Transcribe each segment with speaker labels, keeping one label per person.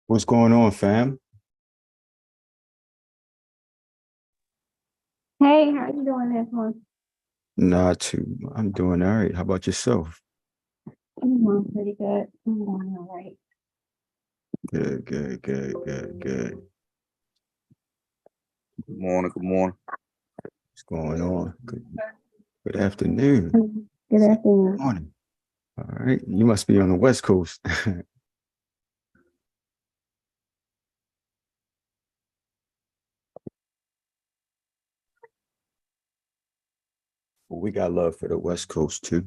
Speaker 1: What's going on, fam?
Speaker 2: Hey, how you doing this one?
Speaker 1: Not too. I'm doing all right. How about yourself?
Speaker 2: I'm doing pretty good. I'm doing all right.
Speaker 1: Good, good, good, good, good.
Speaker 3: Good morning. Good morning.
Speaker 1: What's going on? Good afternoon.
Speaker 2: Good
Speaker 1: Good
Speaker 2: afternoon.
Speaker 1: morning. All right. You must be on the West Coast. Well, we got love for the West Coast too,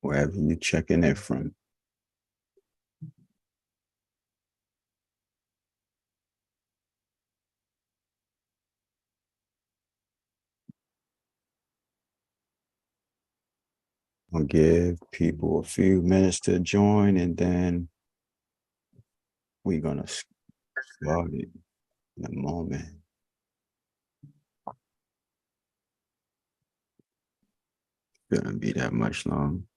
Speaker 1: wherever you checking in from. I'll give people a few minutes to join, and then we're gonna start it in a moment. Shouldn't be that much long.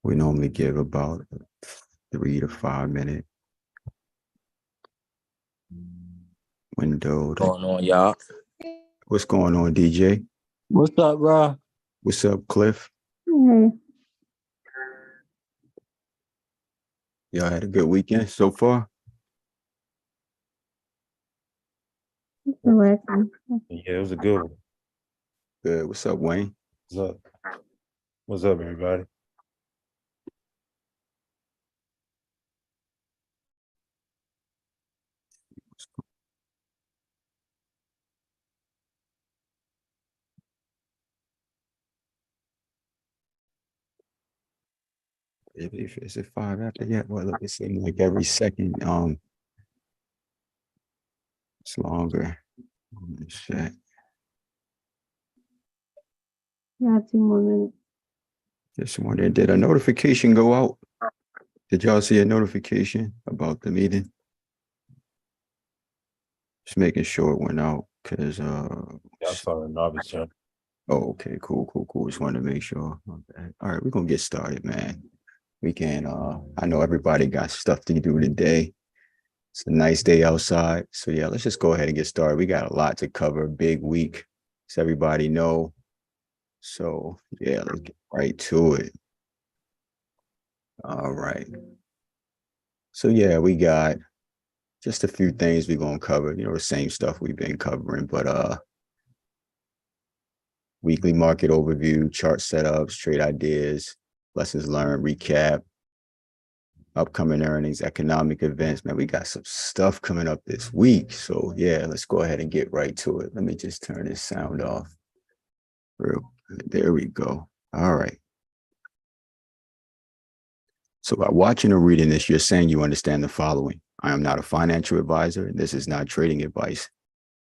Speaker 1: We normally give about 3 to 5 minute window.
Speaker 3: Going on, y'all?
Speaker 1: What's going on, DJ?
Speaker 3: What's up, bro?
Speaker 1: What's up, Cliff?
Speaker 2: Hey,
Speaker 1: Y'all had a good weekend so far?
Speaker 2: relaxing.
Speaker 4: Yeah, it was a good one.
Speaker 1: Good. What's up, Wayne?
Speaker 4: What's up? What's up, everybody?
Speaker 1: Is it 5 after yet? Well, look, it seems like every second, it's longer. Shit.
Speaker 2: Got 2 more minutes.
Speaker 1: Just wondering, did a notification go out? Did y'all see a notification about the meeting? Just making sure it went out, because
Speaker 4: Yeah, I saw it in Narvis chat.
Speaker 1: oh, okay, cool. Just wanted to make sure. Okay. All right, we're gonna get started, man. We can I know everybody got stuff to do today. It's a nice day outside. So yeah, let's just go ahead and get started. We got a lot to cover, big week, as everybody know. So yeah, let's get right to it. All right. So yeah, we got just a few things we're gonna cover, the same stuff we've been covering, but weekly market overview, chart setups, trade ideas, lessons learned, recap, upcoming earnings, economic events. Man, we got some stuff coming up this week. So yeah, let's go ahead and get right to it. Let me just turn this sound off. Real good. There we go. All right. So by watching or reading this, you're saying you understand the following. I am not a financial advisor, and this is not trading advice.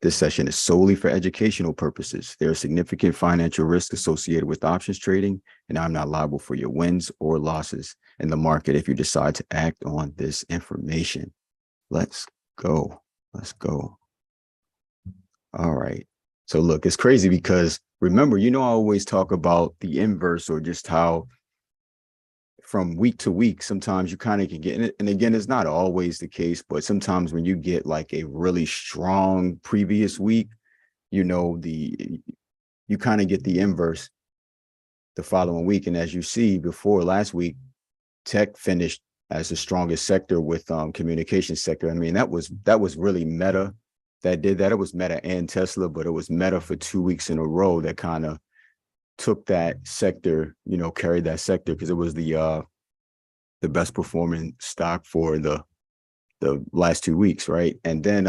Speaker 1: This session is solely for educational purposes. There are significant financial risks associated with options trading, and I'm not liable for your wins or losses in the market if you decide to act on this information. Let's go. Let's go. All right. So look, it's crazy because remember, I always talk about the inverse, or just how from week to week, sometimes you kind of can get it. And again, it's not always the case, but sometimes when you get like a really strong previous week, you kind of get the inverse the following week. And as you see before last week, tech finished as the strongest sector with communication sector. I mean, that was really Meta that did that. It was Meta and Tesla, but it was Meta for 2 weeks in a row that kind of took that sector, carried that sector, because it was the best performing stock for the last 2 weeks, right? And then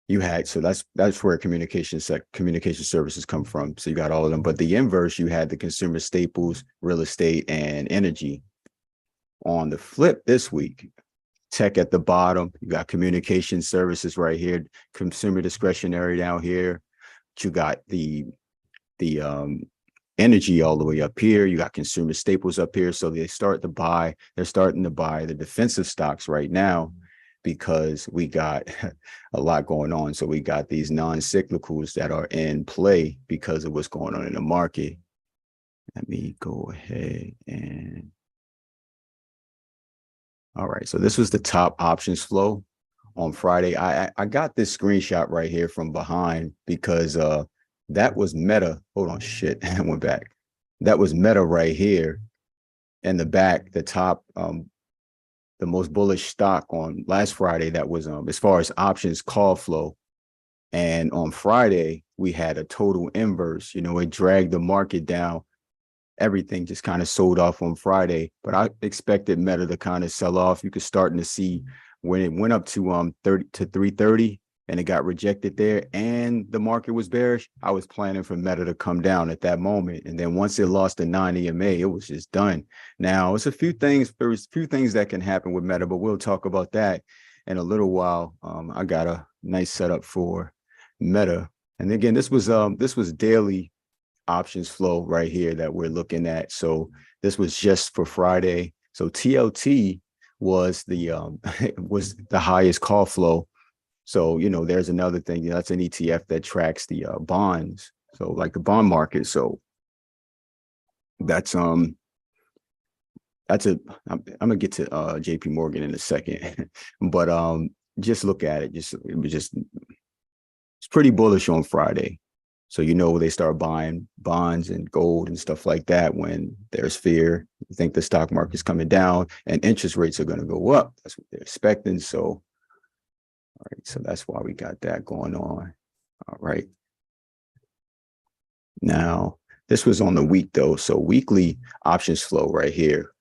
Speaker 1: you had, so that's where communication services come from. So you got all of them, but the inverse, you had the consumer staples, real estate, and energy. On the flip this week, tech at the bottom, you got communication services right here, consumer discretionary down here. But you got the energy all the way up here. You got consumer staples up here. So they're starting to buy the defensive stocks right now, because we got a lot going on. So we got these non-cyclicals that are in play because of what's going on in the market. Let me go ahead and All right, so this was the top options flow on Friday. I got this screenshot right here from behind because that was Meta. Hold on, shit, I went back. That was Meta right here in the back, the top, the most bullish stock on last Friday. That was as far as options call flow. And on Friday, we had a total inverse. You know, it dragged the market down. Everything just kind of sold off on Friday, but I expected Meta to kind of sell off. You could starting to see when it went up to 30 to 330 and it got rejected there and the market was bearish. I was planning for Meta to come down at that moment. And then once it lost the 9 EMA, it was just done. Now it's there's a few things that can happen with Meta, but we'll talk about that in a little while. I got a nice setup for Meta. And again, this was daily options flow right here that we're looking at. So this was just for Friday. So TLT was the was the highest call flow. So, you know, there's another thing, you know, that's an ETF that tracks the bonds. So like the bond market. So that's I'm gonna get to JP Morgan in a second, but just look at it. It's pretty bullish on Friday. So, you know, they start buying bonds and gold and stuff like that when there's fear. You think the stock market's coming down and interest rates are going to go up. That's what they're expecting. So, all right. So that's why we got that going on. All right. Now, this was on the week, though. So weekly options flow right here.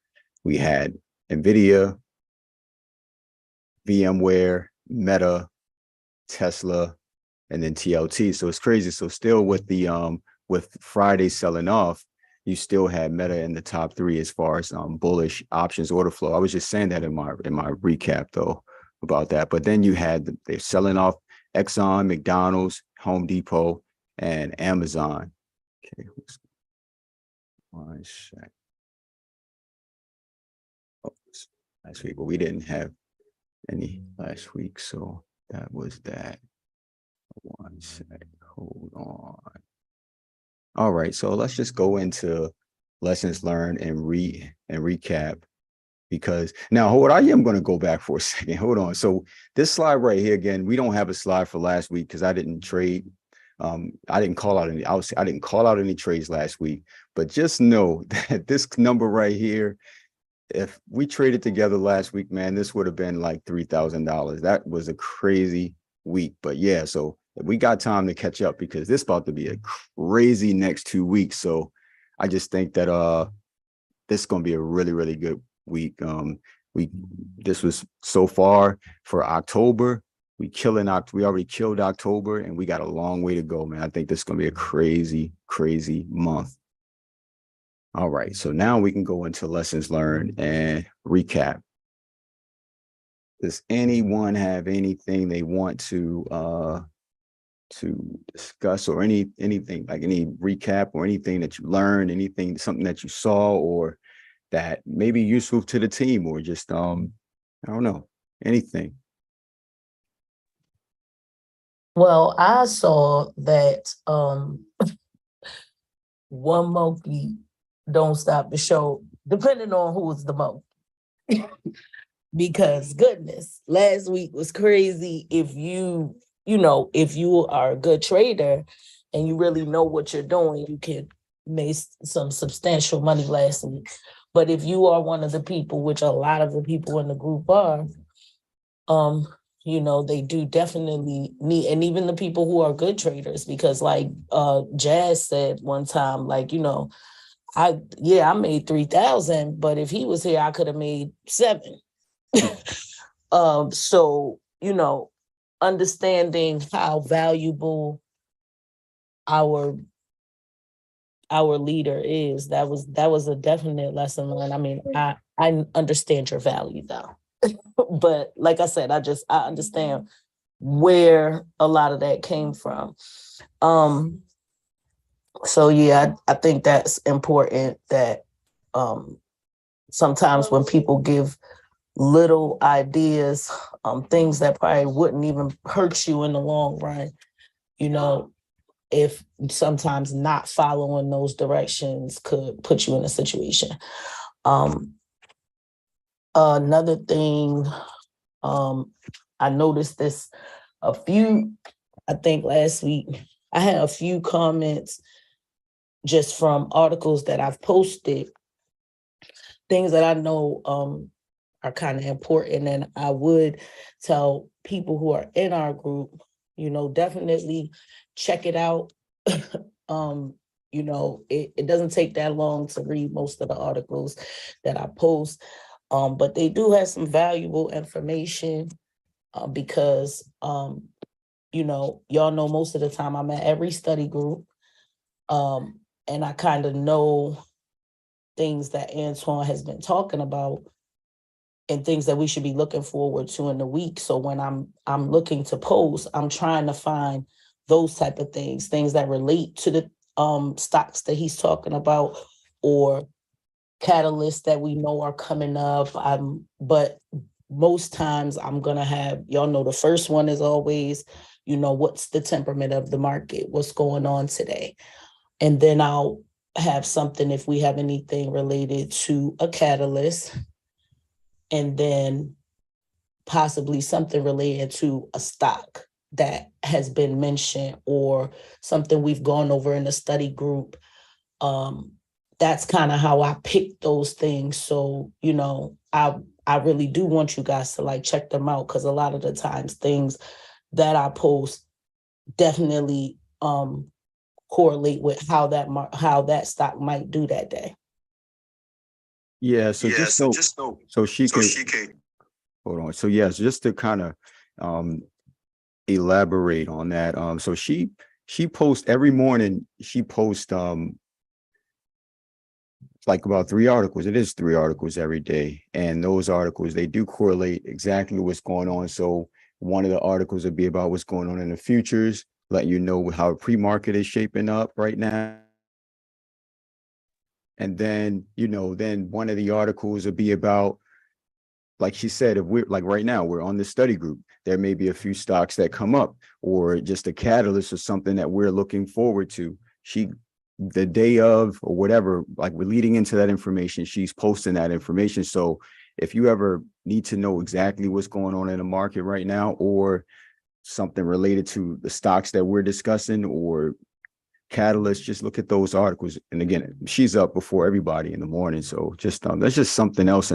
Speaker 1: We had NVIDIA, VMware, Meta, Tesla, and then TLT. So it's crazy. So still with the with Friday selling off, you still had Meta in the top three as far as bullish options order flow. I was just saying that in my recap though about that. But then you had they're selling off Exxon, McDonald's, Home Depot, and Amazon. Okay, one sec. Oh, last week, but we didn't have any last week, so that was that. One sec, hold on. All right, so let's just go into lessons learned and recap, because now hold on, I am going to go back for a second. Hold on. So this slide right here, again, we don't have a slide for last week because I didn't trade. I didn't call out any. I didn't call out any trades last week, but just know that this number right here, if we traded together last week, man, this would have been like $3,000. That was a crazy week. But yeah, so we got time to catch up because this about to be a crazy next 2 weeks. So I just think that this is gonna be a really, really good week. This was so far for October. We already killed October and we got a long way to go, man. I think this is gonna be a crazy, crazy month. All right, so now we can go into lessons learned and recap. Does anyone have anything they want to discuss, or anything like any recap or anything that you learned, something that you saw or that may be useful to the team, or just I don't know, anything?
Speaker 5: Well, I saw that one monkey don't stop the show, depending on who's the monkey. Because goodness, last week was crazy. If you are a good trader and you really know what you're doing, you can make some substantial money last week. But if you are one of the people, which a lot of the people in the group are, they do definitely need, and even the people who are good traders, because like Jazz said one time, like, I made 3,000, but if he was here, I could have made 7. So, understanding how valuable our leader is, that was a definite lesson learned. I mean, I understand your value though. But like I said, I understand where a lot of that came from. So yeah, I think that's important, that sometimes when people give little ideas, things that probably wouldn't even hurt you in the long run, if sometimes not following those directions could put you in a situation. Another thing, I noticed this I think last week, I had a few comments just from articles that I've posted, things that I know are kind of important. And I would tell people who are in our group, definitely check it out. It doesn't take that long to read most of the articles that I post. But they do have some valuable information because y'all know most of the time I'm at every study group. And I kind of know things that Antoine has been talking about and things that we should be looking forward to in the week. So when I'm looking to post, I'm trying to find those type of things that relate to the stocks that he's talking about or catalysts that we know are coming up. But most times I'm gonna have, y'all know the first one is always, what's the temperament of the market, what's going on today. And then I'll have something if we have anything related to a catalyst, and then possibly something related to a stock that has been mentioned or something we've gone over in the study group. That's kind of how I pick those things. So, I really do want you guys to like check them out, because a lot of the times things that I post definitely correlate with how that stock might do that day.
Speaker 1: Yeah, so so she can hold on. So yes, just to kind of elaborate on that. So she posts every morning, she posts like about 3 articles. It is 3 articles every day. And those articles, they do correlate exactly what's going on. So one of the articles would be about what's going on in the futures, let you know how pre-market is shaping up right now. And then, then one of the articles would be about, like she said, if we're like right now, we're on the study group, there may be a few stocks that come up or just a catalyst or something that we're looking forward to. The day of or whatever, like we're leading into that information, she's posting that information. So if you ever need to know exactly what's going on in the market right now or something related to the stocks that we're discussing or catalysts, just look at those articles. And again, she's up before everybody in the morning. So just that's just something else,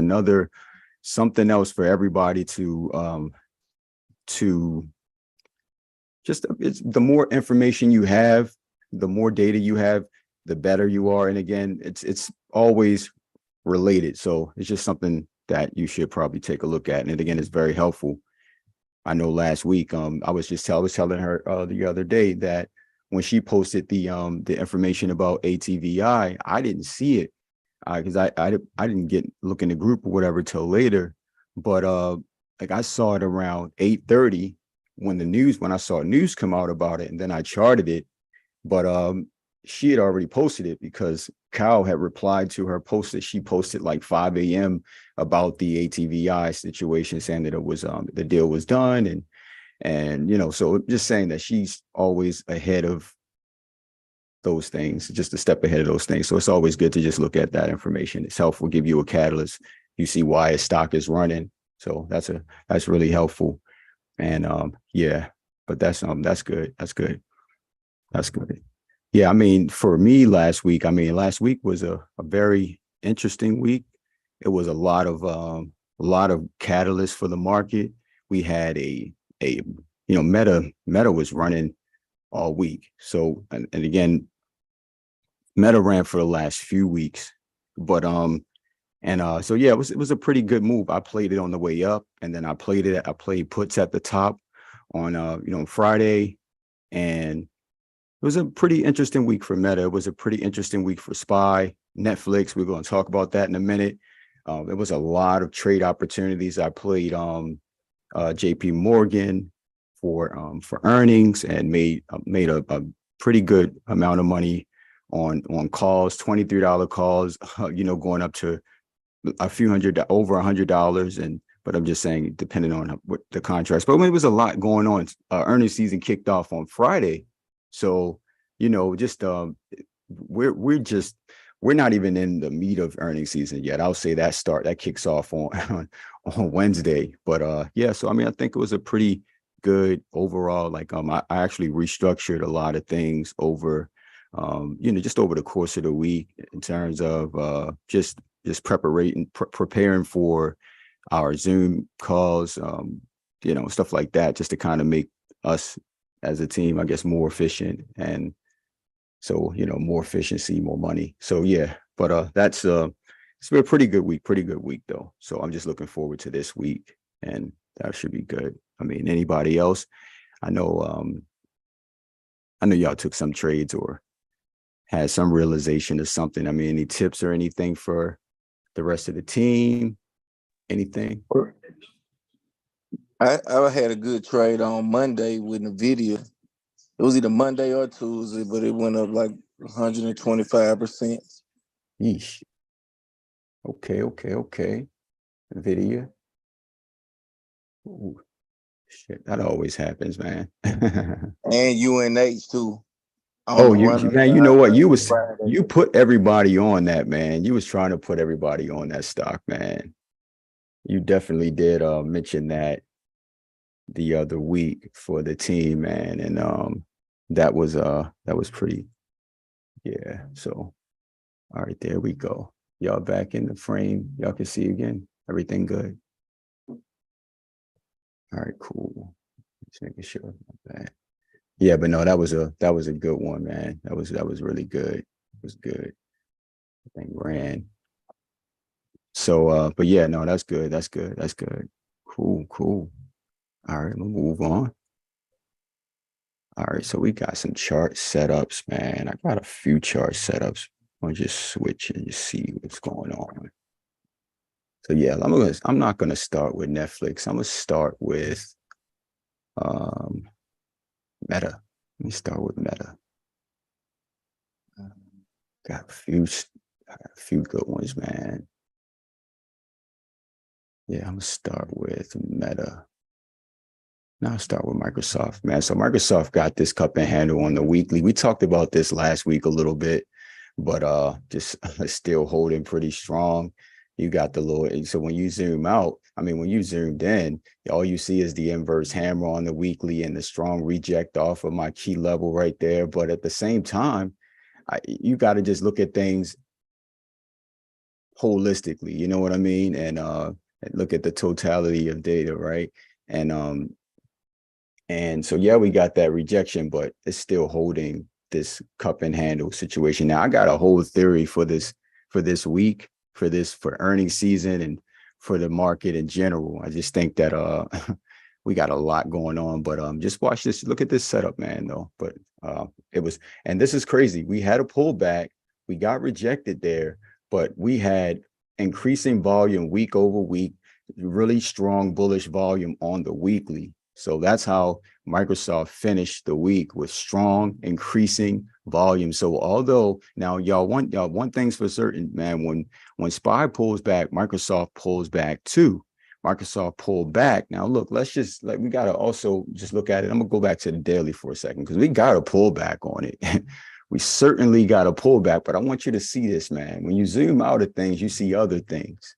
Speaker 1: something else for everybody to just, it's the more information you have, the more data you have, the better you are. And again, it's always related. So it's just something that you should probably take a look at. And again, it's very helpful. I know last week, I was telling her the other day that when she posted the information about ATVI, I didn't see it because I didn't look in the group or whatever till later. But like I saw it around 8:30 when I saw news come out about it, and then I charted it. But she had already posted it because Kyle had replied to her post that she posted like 5 a.m. about the ATVI situation, saying that it was the deal was done, and so just saying that she's always ahead of those things, just a step ahead of those things. So it's always good to just look at that information. It's helpful, give you a catalyst. You see why a stock is running. So that's really helpful. And yeah, but that's good. That's good. That's good. Yeah, I mean, for me last week was a very interesting week. It was a lot of catalysts for the market. We had Meta was running all week. So and again, Meta ran for the last few weeks. But so yeah, it was a pretty good move. I played it on the way up, and then I played puts at the top on Friday, and it was a pretty interesting week for Meta. It was a pretty interesting week for SPY, Netflix. We're going to talk about that in a minute. There was a lot of trade opportunities. I played JP Morgan for earnings and made a pretty good amount of money on calls, $23 calls, going up to a few over $100. But I'm just saying, depending on what the contracts. But it was a lot going on. Earnings season kicked off on Friday. So, just we're just we're not even in the meat of earnings season yet. I'll say that kicks off on on Wednesday. But yeah, so I mean, I think it was a pretty good overall. Like I actually restructured a lot of things over just over the course of the week in terms of just preparing for our Zoom calls, stuff like that, just to kind of make us as a team, I guess, more efficient. And so, more efficiency, more money. So yeah, but it's been a pretty good week though. So I'm just looking forward to this week, and that should be good. I mean, anybody else? I know y'all took some trades or had some realization of something. I mean, any tips or anything for the rest of the team? Anything?
Speaker 3: I had a good trade on Monday with NVIDIA. It was either Monday or Tuesday, but it went up like 125%.
Speaker 1: Yeesh. Okay. Video. Ooh, shit, that always happens, man.
Speaker 3: And UNH too.
Speaker 1: Oh, man, you know what?
Speaker 3: Friday.
Speaker 1: You put everybody on that, man. You was trying to put everybody on that stock, man. You definitely did mention that the other week for the team, man. And that was pretty, yeah. So all right, there we go. Y'all back in the frame. Y'all can see again. Everything good. All right, cool. Just making sure. Not bad. Yeah, but no, that was a good one, man. That was really good. It was good. I think ran. So but yeah, no, that's good. That's good. Cool. All right, we'll move on. All right, so we got some chart setups, man. I got a few chart setups. I'll just switch and just see what's going on. So yeah, I'm not gonna start with Netflix. I'm gonna start with Meta. Let me start with Meta. Got a few good ones, man. Yeah, I'm gonna start with Meta. Now I'll start with Microsoft, man. So Microsoft got this cup and handle on the weekly. We talked about this last week a little bit, but just still holding pretty strong. You got the little, so when you zoom out, I mean, when you zoomed in, all you see is the inverse hammer on the weekly and the strong reject off of my key level right there. But at the same time, you got to just look at things holistically, you know what I mean? And look at the totality of data, right? And so, yeah, we got that rejection, but it's still holding this cup and handle situation. Now, I got a whole theory for this week, for earnings season and for the market in general. I just think that we got a lot going on, but just watch this. Look at this setup, man, though. But and this is crazy. We had a pullback. We got rejected there, but we had increasing volume week over week, really strong bullish volume on the weekly. So that's how Microsoft finished the week, with strong increasing volume. So although now y'all want things for certain, man, when SPY pulls back, Microsoft pulls back too. Microsoft pulled back. Now look, we got to also just look at it. I'm gonna go back to the daily for a second, because we got to pull back on it. We certainly got to pull back, but I want you to see this, man. When you zoom out at things, you see other things.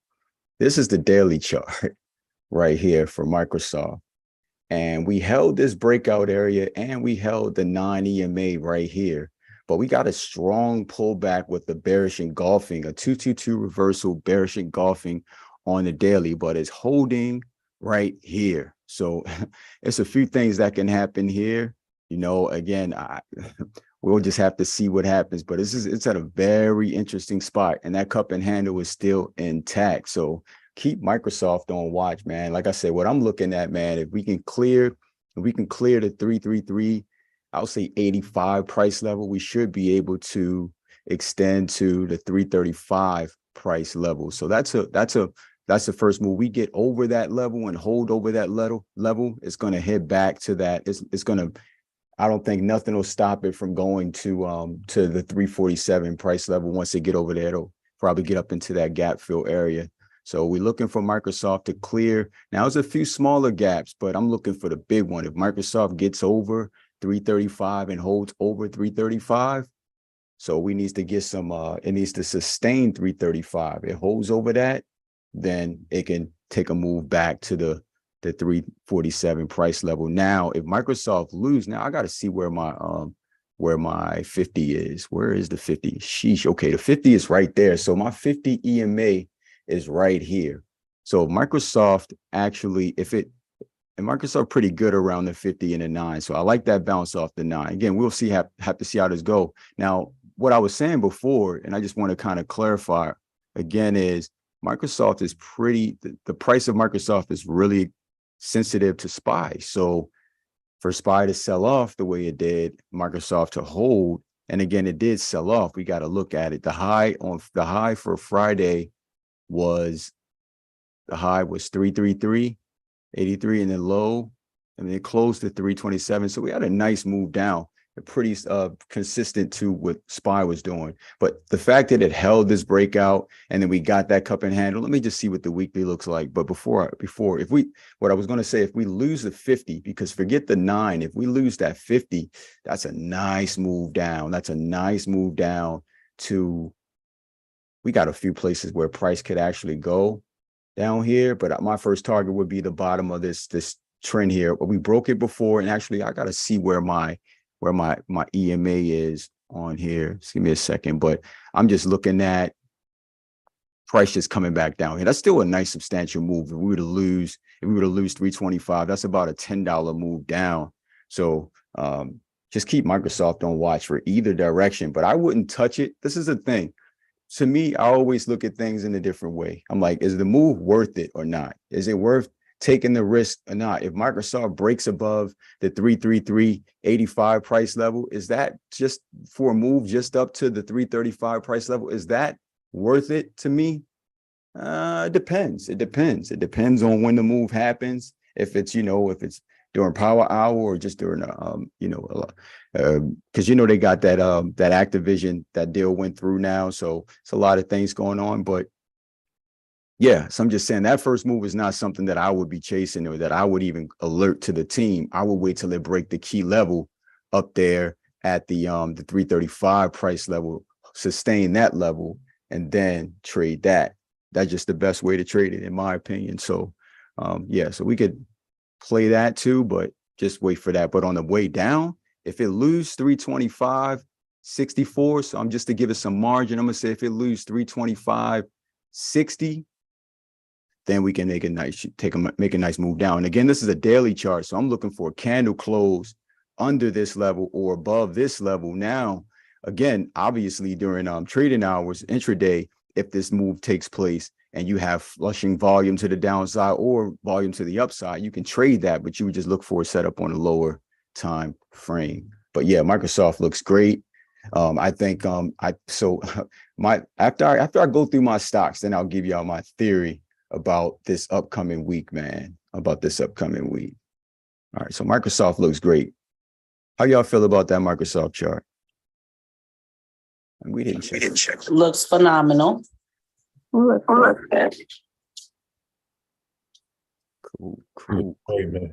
Speaker 1: This is the daily chart right here for Microsoft. And we held this breakout area, and we held the 9 EMA right here. But we got a strong pullback with the bearish engulfing, a 222 reversal, bearish engulfing on the daily, but it's holding right here. So it's a few things that can happen here. Again, we'll just have to see what happens. But it's at a very interesting spot, and that cup and handle is still intact. So keep Microsoft on watch, man. Like I said, what I'm looking at, man, if we can clear the 333, I'll say 85 price level, we should be able to extend to the 335 price level. So that's the first move. We get over that level and hold over that level, it's going to head back to that. It's going to, I don't think nothing will stop it from going to the 347 price level. Once they get over there, it'll probably get up into that gap fill area. So we're looking for Microsoft to clear. Now, there's a few smaller gaps, but I'm looking for the big one. If Microsoft gets over 335 and holds over 335, So we need to get some, it needs to sustain 335. It holds over that, then it can take a move back to the 347 price level. Now, if Microsoft lose, now I got to see where my 50 is. Where is the 50? Sheesh. Okay, the 50 is right there. So my 50 EMA is right here. So Microsoft actually, and Microsoft pretty good around the 50 and the 9. So I like that bounce off the 9. Again, we'll see, have to see how this go. Now, what I was saying before, and I just want to kind of clarify again, is Microsoft is the price of Microsoft is really sensitive to SPY. So for SPY to sell off the way it did, Microsoft to hold, and again, it did sell off. We got to look at it. The high for Friday was 333.83, and then low, and then it closed at 327. So we had a nice move down, pretty consistent to what SPY was doing. But the fact that it held this breakout and then we got that cup and handle, let me just see what the weekly looks like. But what I was going to say, if we lose the 50, because forget the 9, if we lose that 50, that's a nice move down. That's a nice move down to, we got a few places where price could actually go down here, but my first target would be the bottom of this trend here. But we broke it before, and actually I got to see where my EMA is on here. Just give me a second, but I'm just looking at price just coming back down here. That's still a nice substantial move. If we were to lose 325, that's about a $10 move down. So just keep Microsoft on watch for either direction, but I wouldn't touch it. This is the thing. To me, I always look at things in a different way. I'm like, is the move worth it or not? Is it worth taking the risk or not? If Microsoft breaks above the 333.85 price level, is that just for a move just up to the 335 price level? Is that worth it to me? It depends. It depends on when the move happens. If it's during power hour or just during because they got that Activision, that deal went through now, so it's a lot of things going on. But yeah, so I'm just saying that first move is not something that I would be chasing or that I would even alert to the team. I would wait till it break the key level up there at the 335 price level, sustain that level, and then trade that. That's just the best way to trade it, in my opinion. So so we could play that too, but just wait for that. But on the way down, if it lose 325.64, so I'm just to give it some margin, I'm gonna say if it lose 325.60, then we can make a nice move down. And again, this is a daily chart, so I'm looking for a candle close under this level or above this level. Now, again, obviously during trading hours, intraday, if this move takes place and you have flushing volume to the downside or volume to the upside, you can trade that, but you would just look for a setup on a lower time frame. But yeah, Microsoft looks great. I think after I go through my stocks, then I'll give y'all my theory about this upcoming week, man. All right, so Microsoft looks great. How y'all feel about that Microsoft chart? We didn't check.
Speaker 5: Looks phenomenal.
Speaker 2: Look good.
Speaker 1: Cool.
Speaker 4: Great, man.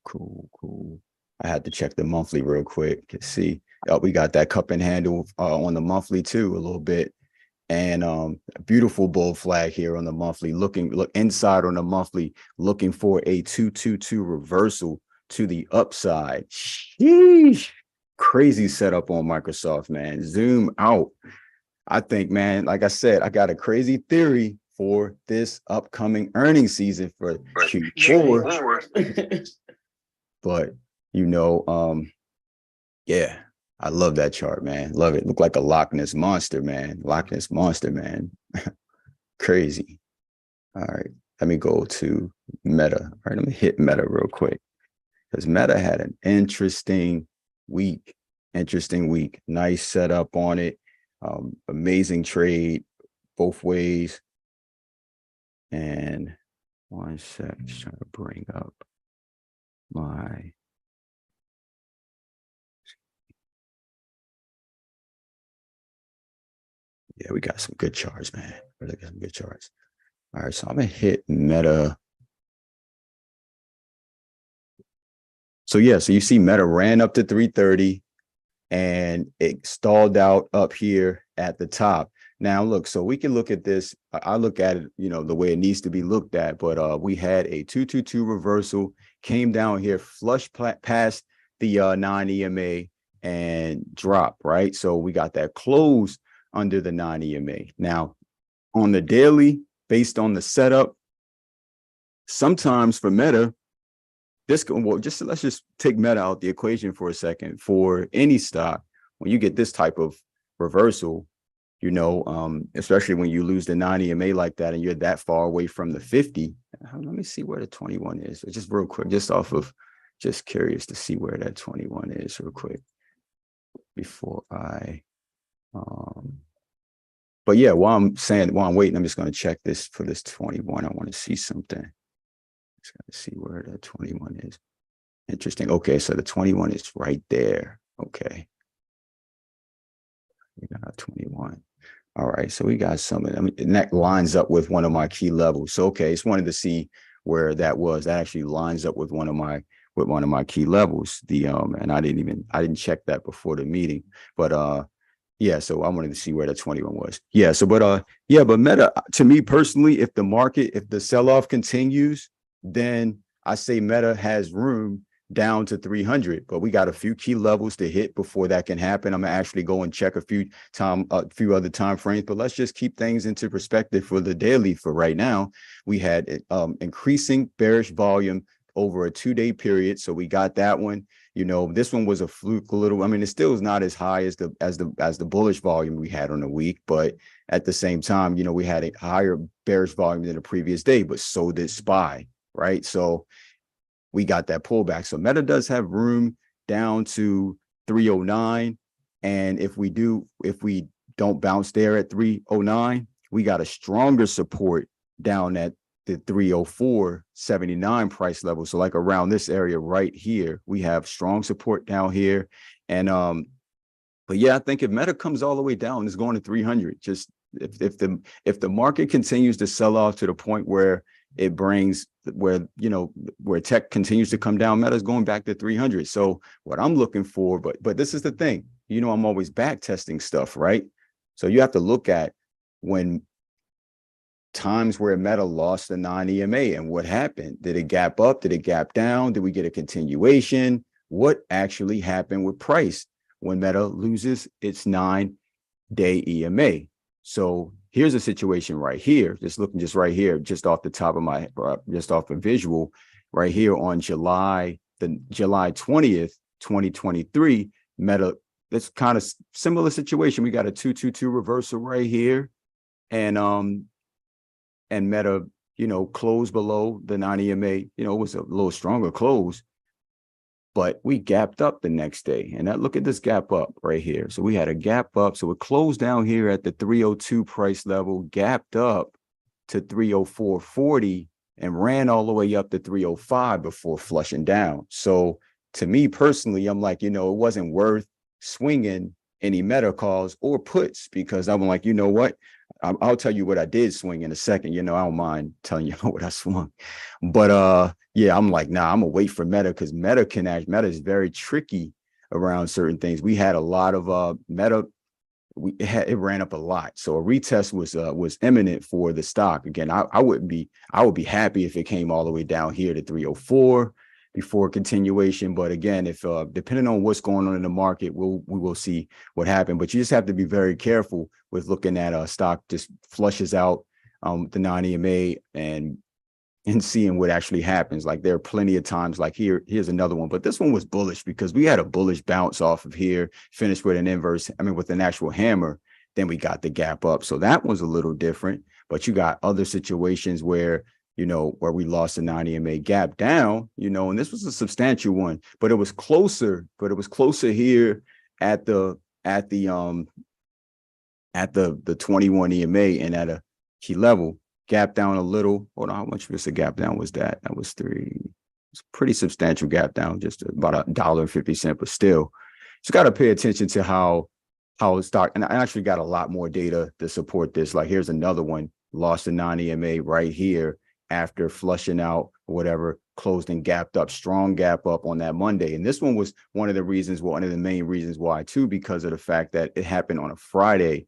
Speaker 1: Cool. I had to check the monthly real quick to see. We got that cup and handle on the monthly too, a little bit. And a beautiful bull flag here on the monthly. Look inside on the monthly, looking for a 222 reversal to the upside. Sheesh. Crazy setup on Microsoft, man. Zoom out. I think, man, like I said, I got a crazy theory for this upcoming earnings season for Q4. But yeah, I love that chart, man. Love it. Look like a Loch Ness monster, man. Crazy. All right, let me go to Meta. All right, let me hit Meta real quick, because Meta had an interesting week. Nice setup on it. Amazing trade both ways. And one sec, just trying to bring up my we got some good charts, man. Really got some good charts. All right, so I'm gonna hit Meta. So yeah, so you see Meta ran up to 330, and it stalled out up here at the top. Now, look, so we can look at this. I look at it, the way it needs to be looked at, but we had a 222 reversal, came down here, flush past the non-EMA and drop, right? So we got that close under the non-EMA. Now, on the daily, based on the setup, sometimes for Meta, let's just take Meta out the equation for a second. For any stock, when you get this type of reversal, especially when you lose the non-EMA like that and you're that far away from the 50. Let me see where the 21 is. Just real quick, just curious to see where that 21 is real quick before I, but yeah, while I'm waiting, I'm just going to check this for this 21. I want to see something. Just got to see where that 21 is. Interesting. Okay, so the 21 is right there. Okay. We got 21. All right, so we got some of them, and that lines up with one of my key levels. So okay, just wanted to see where that was. That actually lines up with one of my key levels. And I didn't check that before the meeting, but yeah, so I wanted to see where the 21 was. Yeah, so but Meta, to me personally, if the sell-off continues, then I say Meta has room down to 300, but we got a few key levels to hit before that can happen. I'm gonna actually go and check a few other time frames, but let's just keep things into perspective for the daily. For right now, we had increasing bearish volume over a 2-day period, so we got that one. This one was a fluke a little. I mean, it still is not as high as the bullish volume we had on the week, but at the same time, we had a higher bearish volume than the previous day, but so did SPY, right? So we got that pullback. So Meta does have room down to 309. And if we don't bounce there at 309, we got a stronger support down at the 304.79 price level. So like around this area right here, we have strong support down here. And but yeah, I think if Meta comes all the way down, it's going to 300. Just if the market continues to sell off to the point where it brings where tech continues to come down, Meta's going back to 300. So what I'm looking for, but this is the thing, I'm always back testing stuff, right? So you have to look at when times where Meta lost the non-EMA and what happened. Did it gap up? Did it gap down? Did we get a continuation? What actually happened with price when Meta loses its 9-day EMA? So here's a situation right here, just right here, just off the top of my, just off a visual right here on July 20th, 2023, Meta, that's kind of similar situation. We got a 222 reversal right here, and Meta, closed below the non-EMA, it was a little stronger close, but we gapped up the next day. And look at this gap up right here. So we had a gap up. So it closed down here at the 302 price level, gapped up to 304.40 and ran all the way up to 305 before flushing down. So to me personally, I'm like, it wasn't worth swinging any Meta calls or puts, because I'm like, you know what? I'll tell you what I did swing in a second. I don't mind telling you what I swung. But yeah, I'm like, nah, I'm gonna wait for Meta, because Meta is very tricky around certain things. We had a lot of Meta, it ran up a lot. So a retest was imminent for the stock. Again, I would be happy if it came all the way down here to 304 before continuation. But again, if depending on what's going on in the market, we will see what happened. But you just have to be very careful with looking at a stock just flushes out the non-EMA and seeing what actually happens. Like there are plenty of times, like here's another one, but this one was bullish because we had a bullish bounce off of here, finished with an inverse, with an actual hammer, then we got the gap up. So that was a little different. But you got other situations where where we lost the non-EMA, gap down, and this was a substantial one, but it was closer here at the 21 EMA and at a key level, gap down a little. Hold on, how much was the gap down? Was that was it's a pretty substantial gap down, just about $1.50, but still, just got to pay attention to how the stock, and I actually got a lot more data to support this. Like here's another one, lost the non-EMA right here after flushing out, whatever, closed and gapped up, strong gap up on that Monday. And this one was one of the main reasons why too, because of the fact that it happened on a Friday,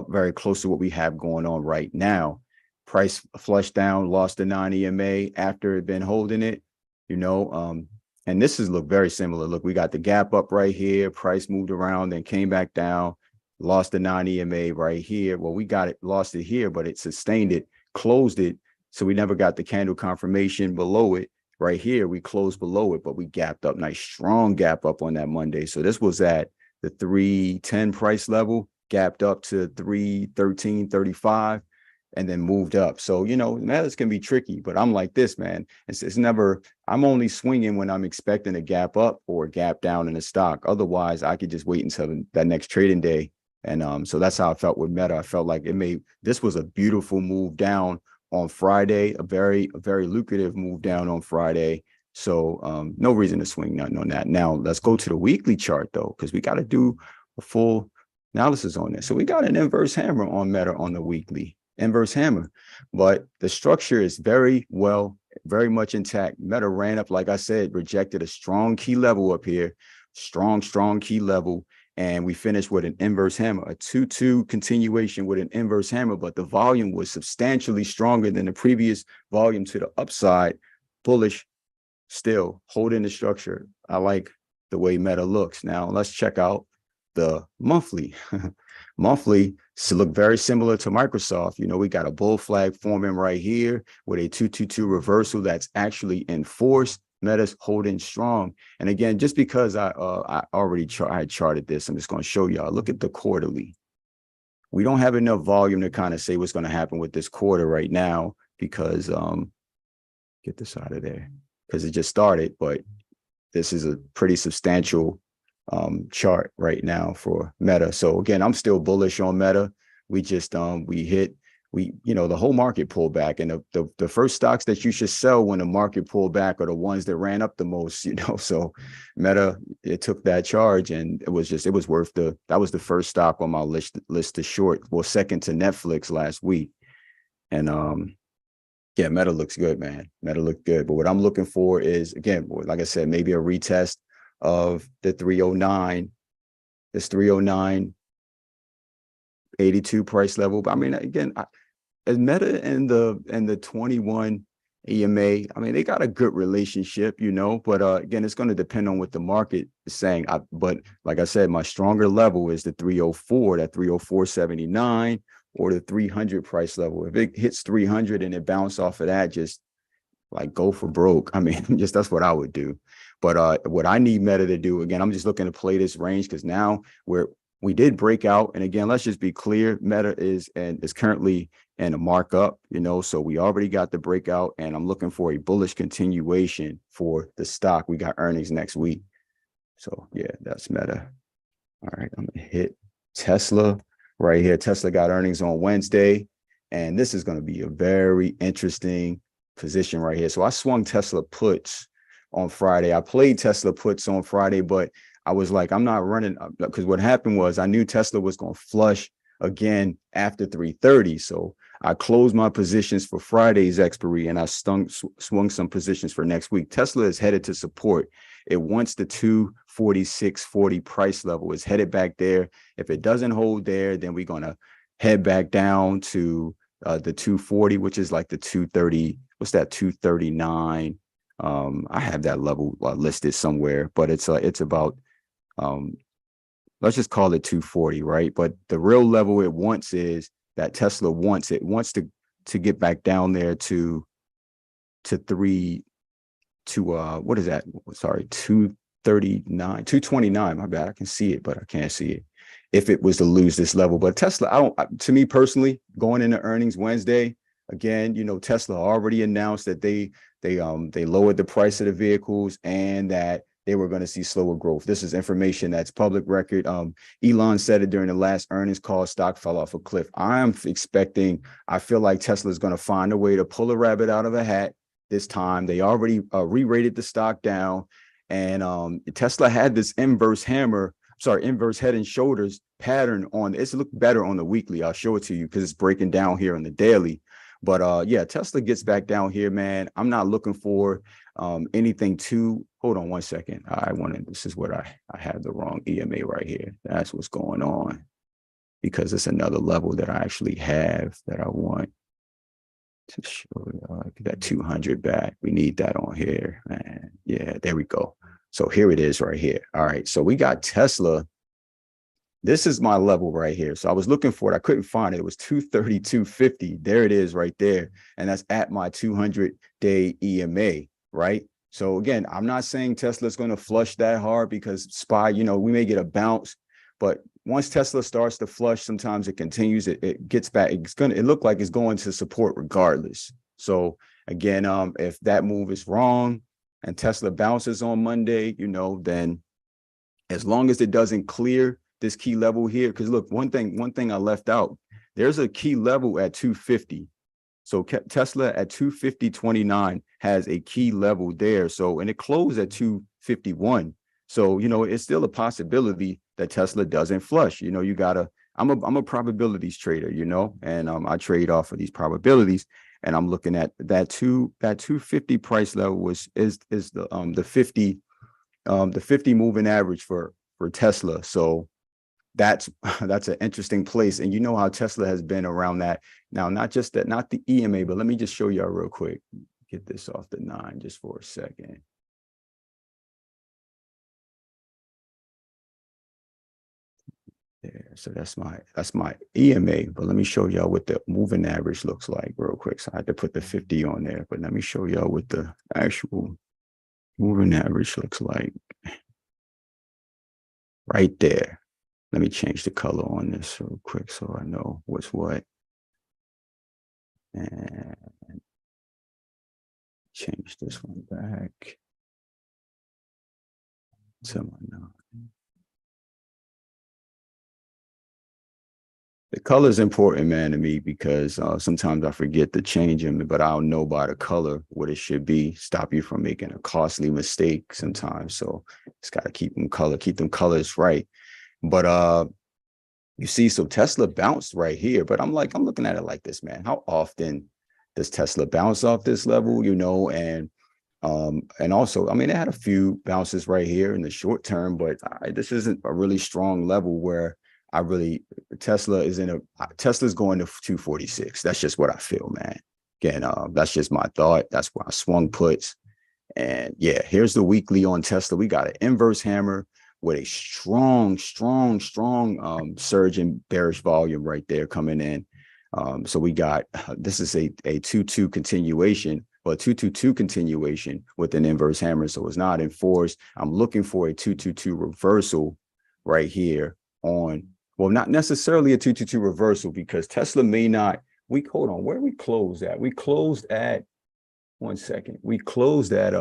Speaker 1: very close to what we have going on right now. Price flushed down, lost the 9 EMA after it had been holding it, and this is look very similar. Look, we got the gap up right here, price moved around, then came back down, lost the 9 EMA right here. Well, we got it, lost it here, but it sustained it, closed it. So we never got the candle confirmation below it. Right here, we closed below it, but we gapped up, nice strong gap up on that Monday. So this was at the 310 price level, gapped up to 313.35, and then moved up. So, this can be tricky, but I'm like this, man. It's never, I'm only swinging when I'm expecting a gap up or a gap down in the stock. Otherwise, I could just wait until that next trading day. And so that's how I felt with Meta. I felt like this was a beautiful move down on Friday, a very lucrative move down on Friday. So no reason to swing nothing on that. Now let's go to the weekly chart though, because we got to do a full analysis on this. So we got an inverse hammer on Meta on the weekly, inverse hammer, but the structure is very much intact. Meta ran up, like I said, rejected a strong key level up here, strong key level. And we finished with an inverse hammer, a 2-2 continuation with an inverse hammer, but the volume was substantially stronger than the previous volume to the upside, bullish, still holding the structure. I like the way Meta looks. Now let's check out the monthly. Monthly look very similar to Microsoft. We got a bull flag forming right here with a 222 reversal that's actually enforced. Meta's holding strong. And again, just because I had charted this, I'm just going to show y'all. Look at the quarterly. We don't have enough volume to kind of say what's going to happen with this quarter right now because get this out of there because it just started. But this is a pretty substantial chart right now for Meta. So again, I'm still bullish on Meta. We just the whole market pulled back, and the first stocks that you should sell when the market pulled back are the ones that ran up the most, so Meta, it took that charge, and it was worth that was the first stock on my list to short. Well, second to Netflix last week. And yeah, Meta looks good, man. Meta looked good. But what I'm looking for is, again, like I said, maybe a retest of the 309, this 309.82 price level. But I mean, again, as Meta and the 21 EMA, I mean, they got a good relationship, but again, it's going to depend on what the market is saying. But like I said, my stronger level is the 304, that 304.79, or the 300 price level. If it hits 300 and it bounce off of that, just like go for broke. I mean, that's what I would do. But what I need Meta to do, again, I'm just looking to play this range because now we did break out. And again, let's just be clear, Meta is currently in a markup, so we already got the breakout, and I'm looking for a bullish continuation for the stock. We got earnings next week. So yeah, that's Meta. All right, I'm gonna hit Tesla right here. Tesla got earnings on Wednesday, and this is going to be a very interesting position right here. So I swung Tesla puts on Friday. I played Tesla puts on Friday, but I was like, I'm not running, because what happened was I knew Tesla was going to flush again after 3:30. So I closed my positions for Friday's expiry, and I swung some positions for next week. Tesla is headed to support. It wants the 246.40 price level. It's headed back there. If it doesn't hold there, then we're going to head back down to the 240, which is like the 230. What's that? 239. I have that level listed somewhere, but it's about let's just call it 240, right? But the real level it wants is that Tesla wants to get back down there to what is that? Sorry, 239, 229. My bad. I can see it, but I can't see it if it was to lose this level. But Tesla, to me personally, going into earnings Wednesday, again, Tesla already announced that they lowered the price of the vehicles and that they were going to see slower growth. This is information that's public record. Elon said it during the last earnings call, stock fell off a cliff. I feel like Tesla is going to find a way to pull a rabbit out of a hat this time. They already re-rated the stock down, and Tesla had this inverse head and shoulders pattern on. It's looked better on the weekly. I'll show it to you because it's breaking down here on the daily. But yeah, Tesla gets back down here, man. I'm not looking for anything too. Hold on one second. This is what I have the wrong EMA right here. That's what's going on, because it's another level that I actually have that I want to show that 200 back. We need that on here, man. Yeah, there we go. So here it is right here. All right, so we got Tesla. This is my level right here. So I was looking for it. I couldn't find it. It was 232.50. There it is right there. And that's at my 200-day EMA, right? So again, I'm not saying Tesla's going to flush that hard, because SPY, we may get a bounce, but once Tesla starts to flush, sometimes it continues, it gets back. It look like it's going to support regardless. So again, if that move is wrong and Tesla bounces on Monday, then as long as it doesn't clear this key level here, because look, one thing I left out, there's a key level at 250. So Tesla at 250.29 has a key level there. So, and it closed at 251. So, it's still a possibility that Tesla doesn't flush. I'm a probabilities trader, and I trade off of these probabilities, and I'm looking at that 250 price level is the 50 moving average for Tesla. So that's an interesting place. And you know how Tesla has been around that. Now, not the EMA, but let me just show y'all real quick. Get this off the 9 just for a second. There, so that's my EMA, but let me show y'all what the moving average looks like real quick. So I had to put the 50 on there, but let me show y'all what the actual moving average looks like right there. Let me change the color on this real quick so I know what's what. And change this one back to my 9. The color is important, man, to me, because sometimes I forget to change them, but I don't know by the color what it should be. Stop you from making a costly mistake sometimes. So it's got to keep them colors right. But you see, so Tesla bounced right here, but I'm looking at it like this, man. How often does Tesla bounce off this level, and also, I mean, it had a few bounces right here in the short term, but this isn't a really strong level where Tesla's going to 246. That's just what I feel, man. Again, that's just my thought. That's why I swung puts. And yeah, here's the weekly on Tesla. We got an inverse hammer with a strong surge in bearish volume right there coming in. So we got, this is a 2-2 continuation, but 2-2-2 continuation with an inverse hammer. So it's not enforced. I'm looking for a 2-2-2 reversal right here on, well, not necessarily a 2-2-2 reversal, because Tesla may not, hold on, where we closed at? We closed at, one second. We closed at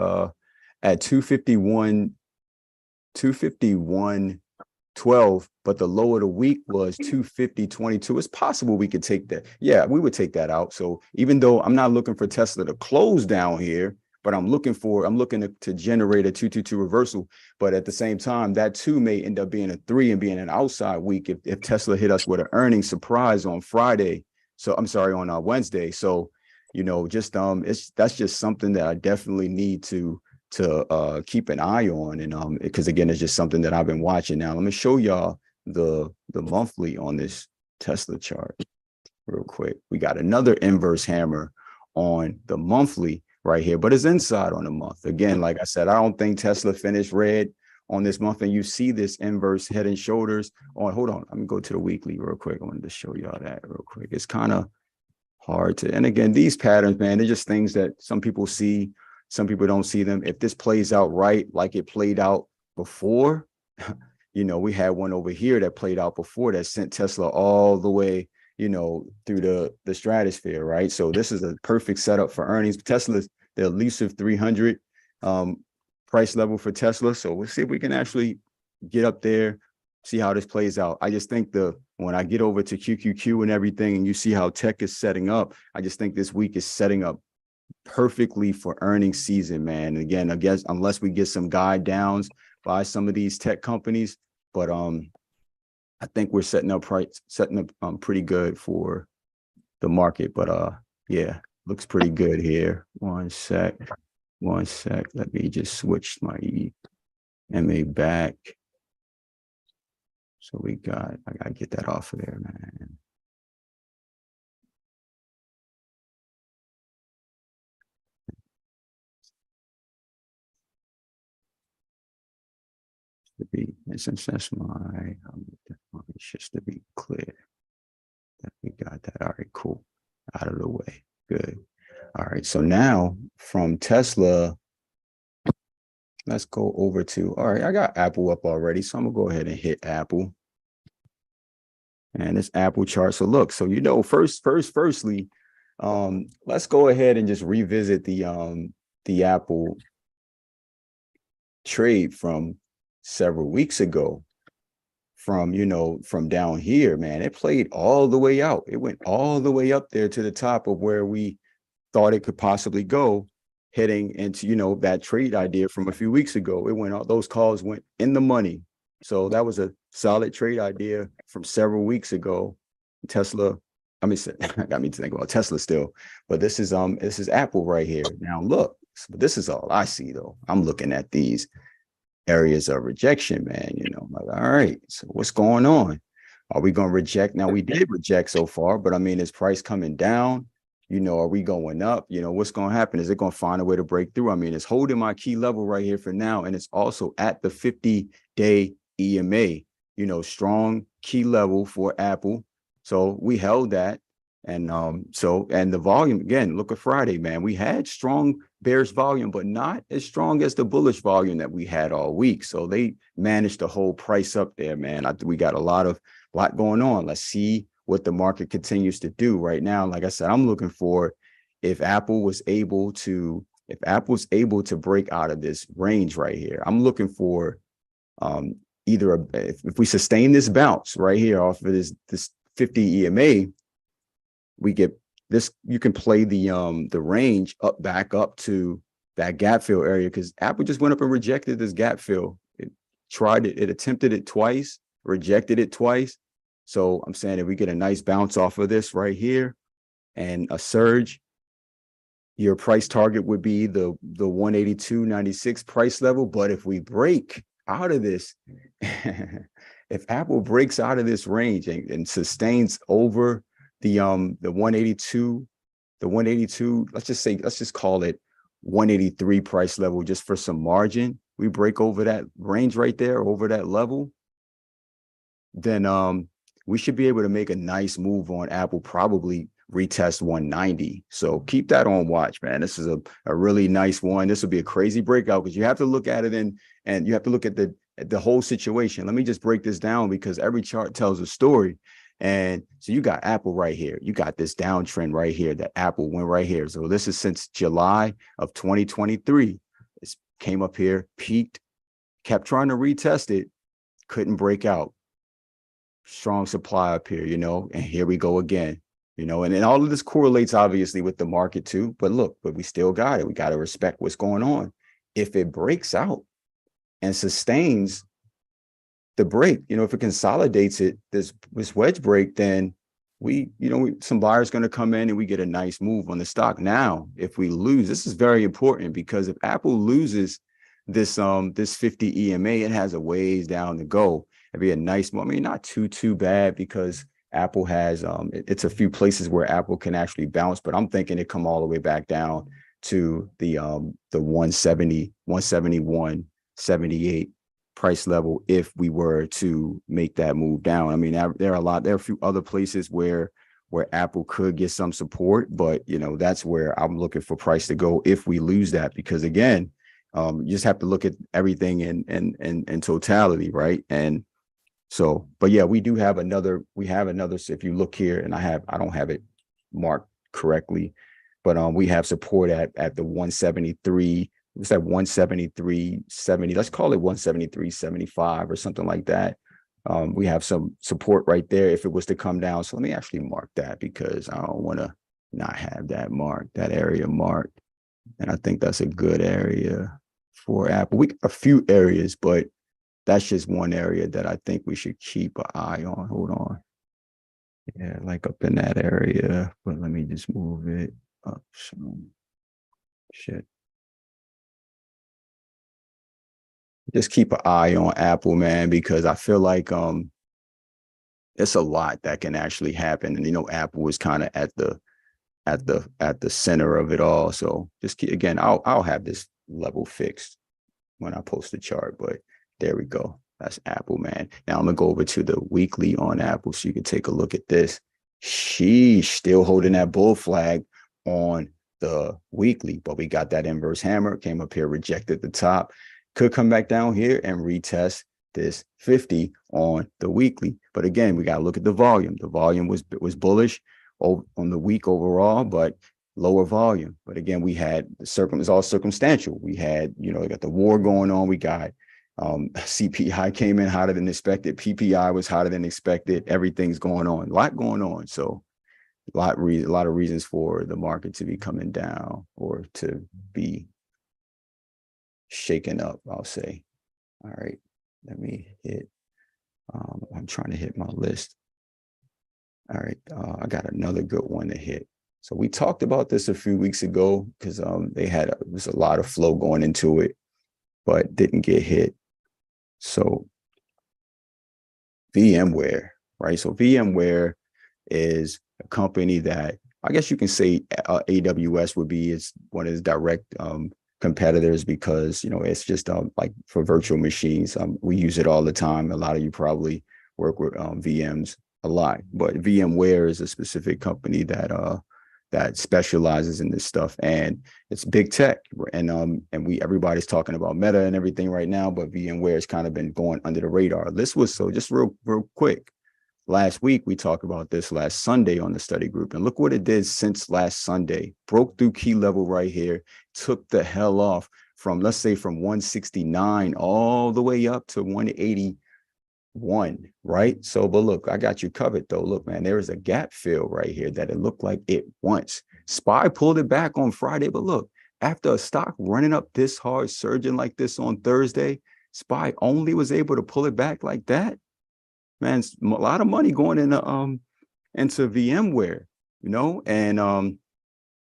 Speaker 1: 251.12, but the low of the week was 250.22. It's possible we could take that. Yeah, we would take that out. So even though I'm not looking for Tesla to close down here, but I'm looking to generate a 2-2-2 reversal. But at the same time, that too may end up being a 3 and being an outside week if Tesla hit us with an earnings surprise on Friday. So I'm sorry, on Wednesday. So, that's just something that I definitely need to keep an eye on. And because again, it's just something that I've been watching. Now let me show y'all the monthly on this Tesla chart real quick. We got another inverse hammer on the monthly right here, but it's inside on the month. Again, like I said, I don't think Tesla finished red on this month, and you see this inverse head and shoulders on. Hold on, let me go to the weekly real quick. I wanted to show y'all that real quick. It's kind of hard to, and again, these patterns, man, they're just things that some people see, some people don't see them. If this plays out right, like it played out before, we had one over here that played out before that sent Tesla all the way, through the stratosphere, right? So this is a perfect setup for earnings. Tesla's the elusive 300 price level for Tesla. So we'll see if we can actually get up there, see how this plays out. I just think when I get over to QQQ and everything, and you see how tech is setting up, I just think this week is setting up perfectly for earnings season, man. And again, I guess unless we get some guide downs by some of these tech companies, but I think we're setting up pretty good for the market. But Yeah, looks pretty good here. One sec. Let me just switch my EMA back. So I gotta get that off of there, man. And since that's just to be clear, that we got that. All right, cool. Out of the way. Good. All right. So now from Tesla, let's go over to, all right, I got Apple up already. So I'm gonna go ahead and hit Apple. And this Apple chart. So look, so firstly, let's go ahead and just revisit the Apple trade from several weeks ago. From down here, man, it played all the way out. It went all the way up there to the top of where we thought it could possibly go, heading into, that trade idea from a few weeks ago. Those calls went in the money. So that was a solid trade idea from several weeks ago. Tesla, got me to think about Tesla still, but this is Apple right here. Now look, this is all I see though. I'm looking at these areas of rejection, man. Like, all right, so what's going on? Are we going to reject? Now we did reject so far, but I mean, is price coming down? Are we going up? What's going to happen? Is it going to find a way to break through? I mean, it's holding my key level right here for now, and it's also at the 50-day EMA, strong key level for Apple. So we held that. And and the volume, again, look at Friday, man. We had strong bearish volume, but not as strong as the bullish volume that we had all week. So they managed to hold price up there, man. We got a lot going on. Let's see what the market continues to do right now. Like I said, I'm looking for if Apple's able to break out of this range right here. I'm looking for either if we sustain this bounce right here off of this 50 EMA, we get this. You can play the range back up to that gap fill area, because Apple just went up and rejected this gap fill. It attempted it twice, rejected it twice. So I'm saying if we get a nice bounce off of this right here and a surge, your price target would be the 182.96 price level. But if we break out of this, if Apple breaks out of this range and sustains over the 182, let's just call it 183 price level, just for some margin, we break over that range right there, over that level, then we should be able to make a nice move on Apple, probably retest 190. So keep that on watch, man. This is a really nice one. This will be a crazy breakout, because you have to look at it and you have to look at the whole situation. Let me just break this down, because every chart tells a story. And so you got Apple right here. You got this downtrend right here that Apple went right here. So this is since July of 2023. It came up here, peaked, kept trying to retest it, couldn't break out. Strong supply up here, and here we go again, and then all of this correlates obviously with the market too. But look, we still got it. We got to respect what's going on. If it breaks out and sustains the break, if it consolidates it, this wedge break, then some buyers going to come in and we get a nice move on the stock. Now, if we lose, this is very important, because if Apple loses this 50 EMA, it has a ways down to go. It'd be a nice, not too bad, because Apple has it's a few places where Apple can actually bounce, but I'm thinking it come all the way back down to the 170, 171, 78 price level if we were to make that move down. I mean, there are a few other places where Apple could get some support, but that's where I'm looking for price to go if we lose that, because again, you just have to look at everything in totality, right? And so, but yeah, we have another, so if you look here, and I don't have it marked correctly, but we have support at the 173. It's at 173.70. Let's call it 173.75 or something like that. We have some support right there if it was to come down. So let me actually mark that, because I don't want to not have that area marked. And I think that's a good area for Apple. We got a few areas, but that's just one area that I think we should keep an eye on. Hold on. Yeah, like up in that area, but let me just move it up some. Shit. Just keep an eye on Apple, man, because I feel like it's a lot that can actually happen. And Apple is kind of at the center of it all. So just again, I'll have this level fixed when I post the chart, but there we go. That's Apple, man. Now I'm gonna go over to the weekly on Apple so you can take a look at this. Sheesh, still holding that bull flag on the weekly, but we got that inverse hammer, came up here, rejected the top, could come back down here and retest this 50 on the weekly. But again, we got to look at the volume. The volume was bullish on the week overall, but lower volume. But again, we had it's all circumstantial. We had, we got the war going on. We got CPI came in hotter than expected. PPI was hotter than expected. Everything's going on, a lot going on. So a lot of reasons for the market to be coming down or to be shaken up, I'll say. All right, let me hit, I'm trying to hit my list. All right, I got another good one to hit. So we talked about this a few weeks ago because there was a lot of flow going into it, but didn't get hit. So VMware, right? So VMware is a company that I guess you can say AWS would be one of its direct competitors because, it's just like for virtual machines. We use it all the time. A lot of you probably work with VMs a lot, but VMware is a specific company that specializes in this stuff, and it's big tech. And everybody's talking about Meta and everything right now, but VMware has kind of been going under the radar. This was just real quick. Last week, we talked about this last Sunday on the study group, and look what it did since last Sunday. Broke through key level right here, took the hell off from, let's say, from 169 all the way up to 181, right? So, but look, I got you covered though. Look, man, there is a gap fill right here that it looked like it once. SPY pulled it back on Friday, but look, after a stock running up this hard, surging like this on Thursday, SPY only was able to pull it back like that. Man, a lot of money going into VMware, and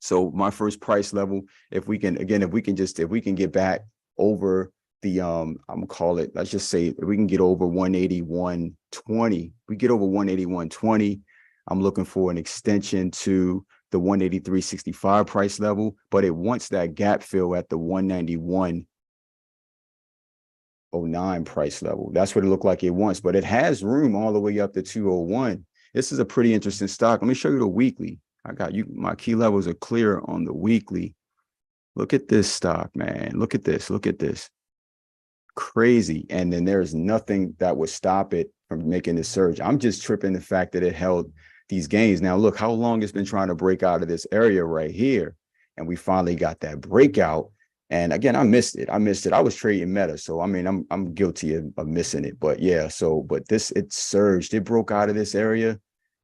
Speaker 1: so my first price level, if we can get back over the I'm gonna call it, let's just say if we can get over 181.20, we get over 181.20, I'm looking for an extension to the 183.65 price level, but it wants that gap fill at the 191.09 price level. That's what it looked like it wants, but it has room all the way up to 201. This is a pretty interesting stock. Let me show you the weekly. I got you. My key levels are clear on the weekly. Look at this stock, man. Look at this. Look at this. Crazy. And then there's nothing that would stop it from making this surge. I'm just tripping the fact that it held these gains. Now, look how long it's been trying to break out of this area right here. And we finally got that breakout. And again, I missed it. I was trading Meta. So, I mean, I'm guilty of missing it. But yeah, but it surged. It broke out of this area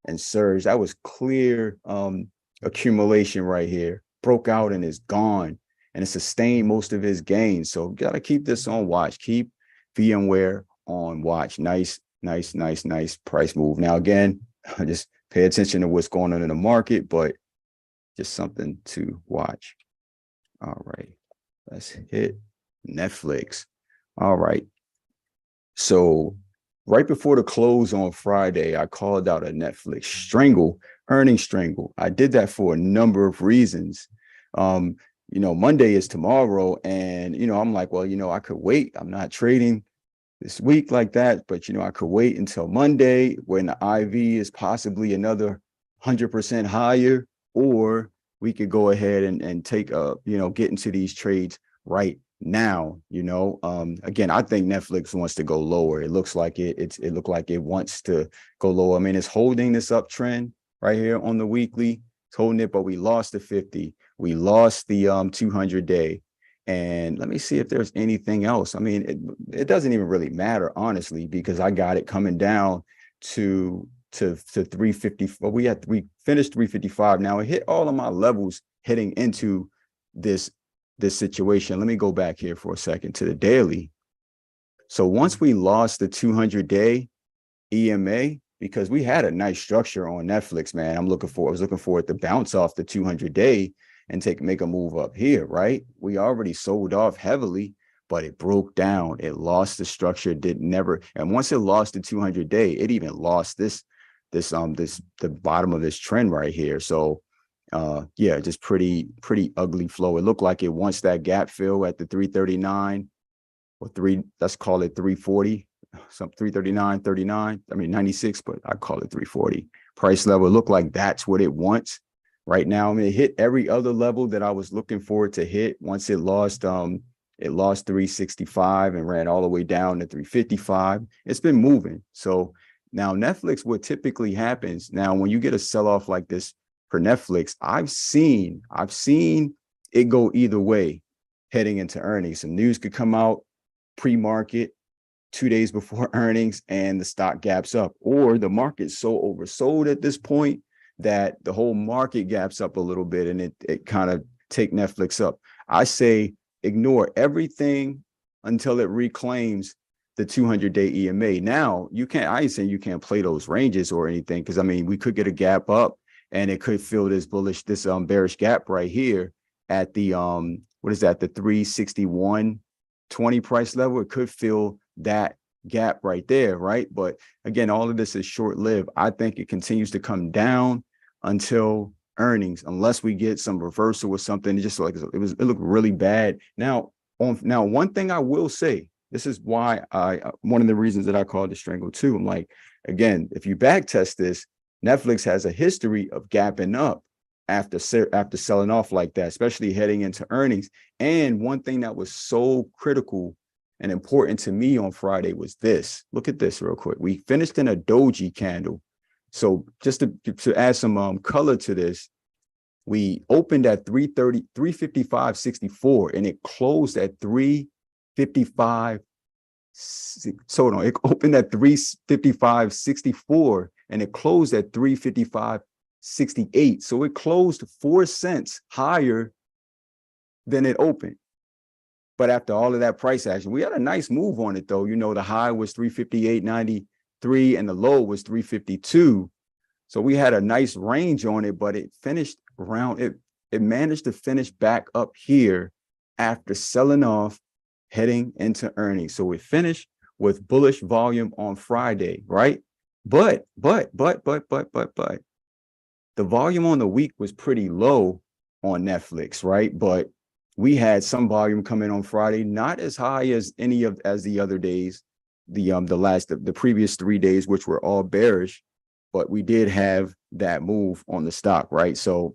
Speaker 1: and surged. That was clear accumulation right here. Broke out and is gone. And it sustained most of his gains. So got to keep this on watch. Keep VMware on watch. Nice price move. Now, again, just pay attention to what's going on in the market, but just something to watch. All right. Let's hit Netflix. All right. So right before the close on Friday, I called out a Netflix earnings strangle. I did that for a number of reasons. Monday is tomorrow, and I'm like, well, I could wait. I'm not trading this week like that, but I could wait until Monday when the IV is possibly another 100% higher, or we could go ahead and take get into these trades right now. Again, I think Netflix wants to go lower. It looks like it looked like it wants to go lower. I mean, it's holding this uptrend right here on the weekly. It's holding it, but we lost the 50. We lost the 200-day. And let me see if there's anything else. I mean, it doesn't even really matter, honestly, because I got it coming down to 350. Well, we finished 355. Now it hit all of my levels heading into this situation. Let me go back here for a second to the daily. So once we lost the 200-day EMA, because we had a nice structure on Netflix, man. I was looking for it to bounce off the 200-day and make a move up here, right? We already sold off heavily, but it broke down. It lost the structure, and once it lost the 200-day, it even lost the bottom of this trend right here. So yeah, just pretty ugly flow. It looked like it wants that gap fill at the 339 or let's call it 340, some 339, 39. I mean 96, but I call it 340 price level. It looked like that's what it wants right now. I mean, it hit every other level that I was looking for it to hit. Once it lost 365 and ran all the way down to 355. It's been moving. So now Netflix, what typically happens now when you get a sell-off like this for Netflix, I've seen it go either way heading into earnings. Some news could come out pre-market 2 days before earnings and the stock gaps up, or the market's so oversold at this point that the whole market gaps up a little bit and it kind of take Netflix up. I say ignore everything until it reclaims the 200-day EMA. Now, I ain't saying you can't play those ranges or anything, because I mean, we could get a gap up and it could fill this bearish gap right here at the what is that, the 361.20 price level. It could fill that gap right there, right? But again, all of this is short-lived. I think it continues to come down until earnings, unless we get some reversal or something. It just like it looked really bad. Now one thing I will say, this is why one of the reasons that I called it strangle too. I'm like, again, if you back test this, Netflix has a history of gapping up after selling off like that, especially heading into earnings. And one thing that was so critical and important to me on Friday was this. Look at this real quick. We finished in a doji candle. So just to add some color to this, we opened at 355.64 and it closed at 355. So no, it opened at 355.64 and it closed at 355.68. So it closed 4 cents higher than it opened. But after all of that price action, we had a nice move on it though. You know, the high was 358.93 and the low was 352. So we had a nice range on it, but it finished around it. It managed to finish back up here after selling off heading into earnings. So we finished with bullish volume on Friday, right? But the volume on the week was pretty low on Netflix, right? But we had some volume coming on Friday, not as high as the other days, the previous 3 days, which were all bearish, but we did have that move on the stock, right? So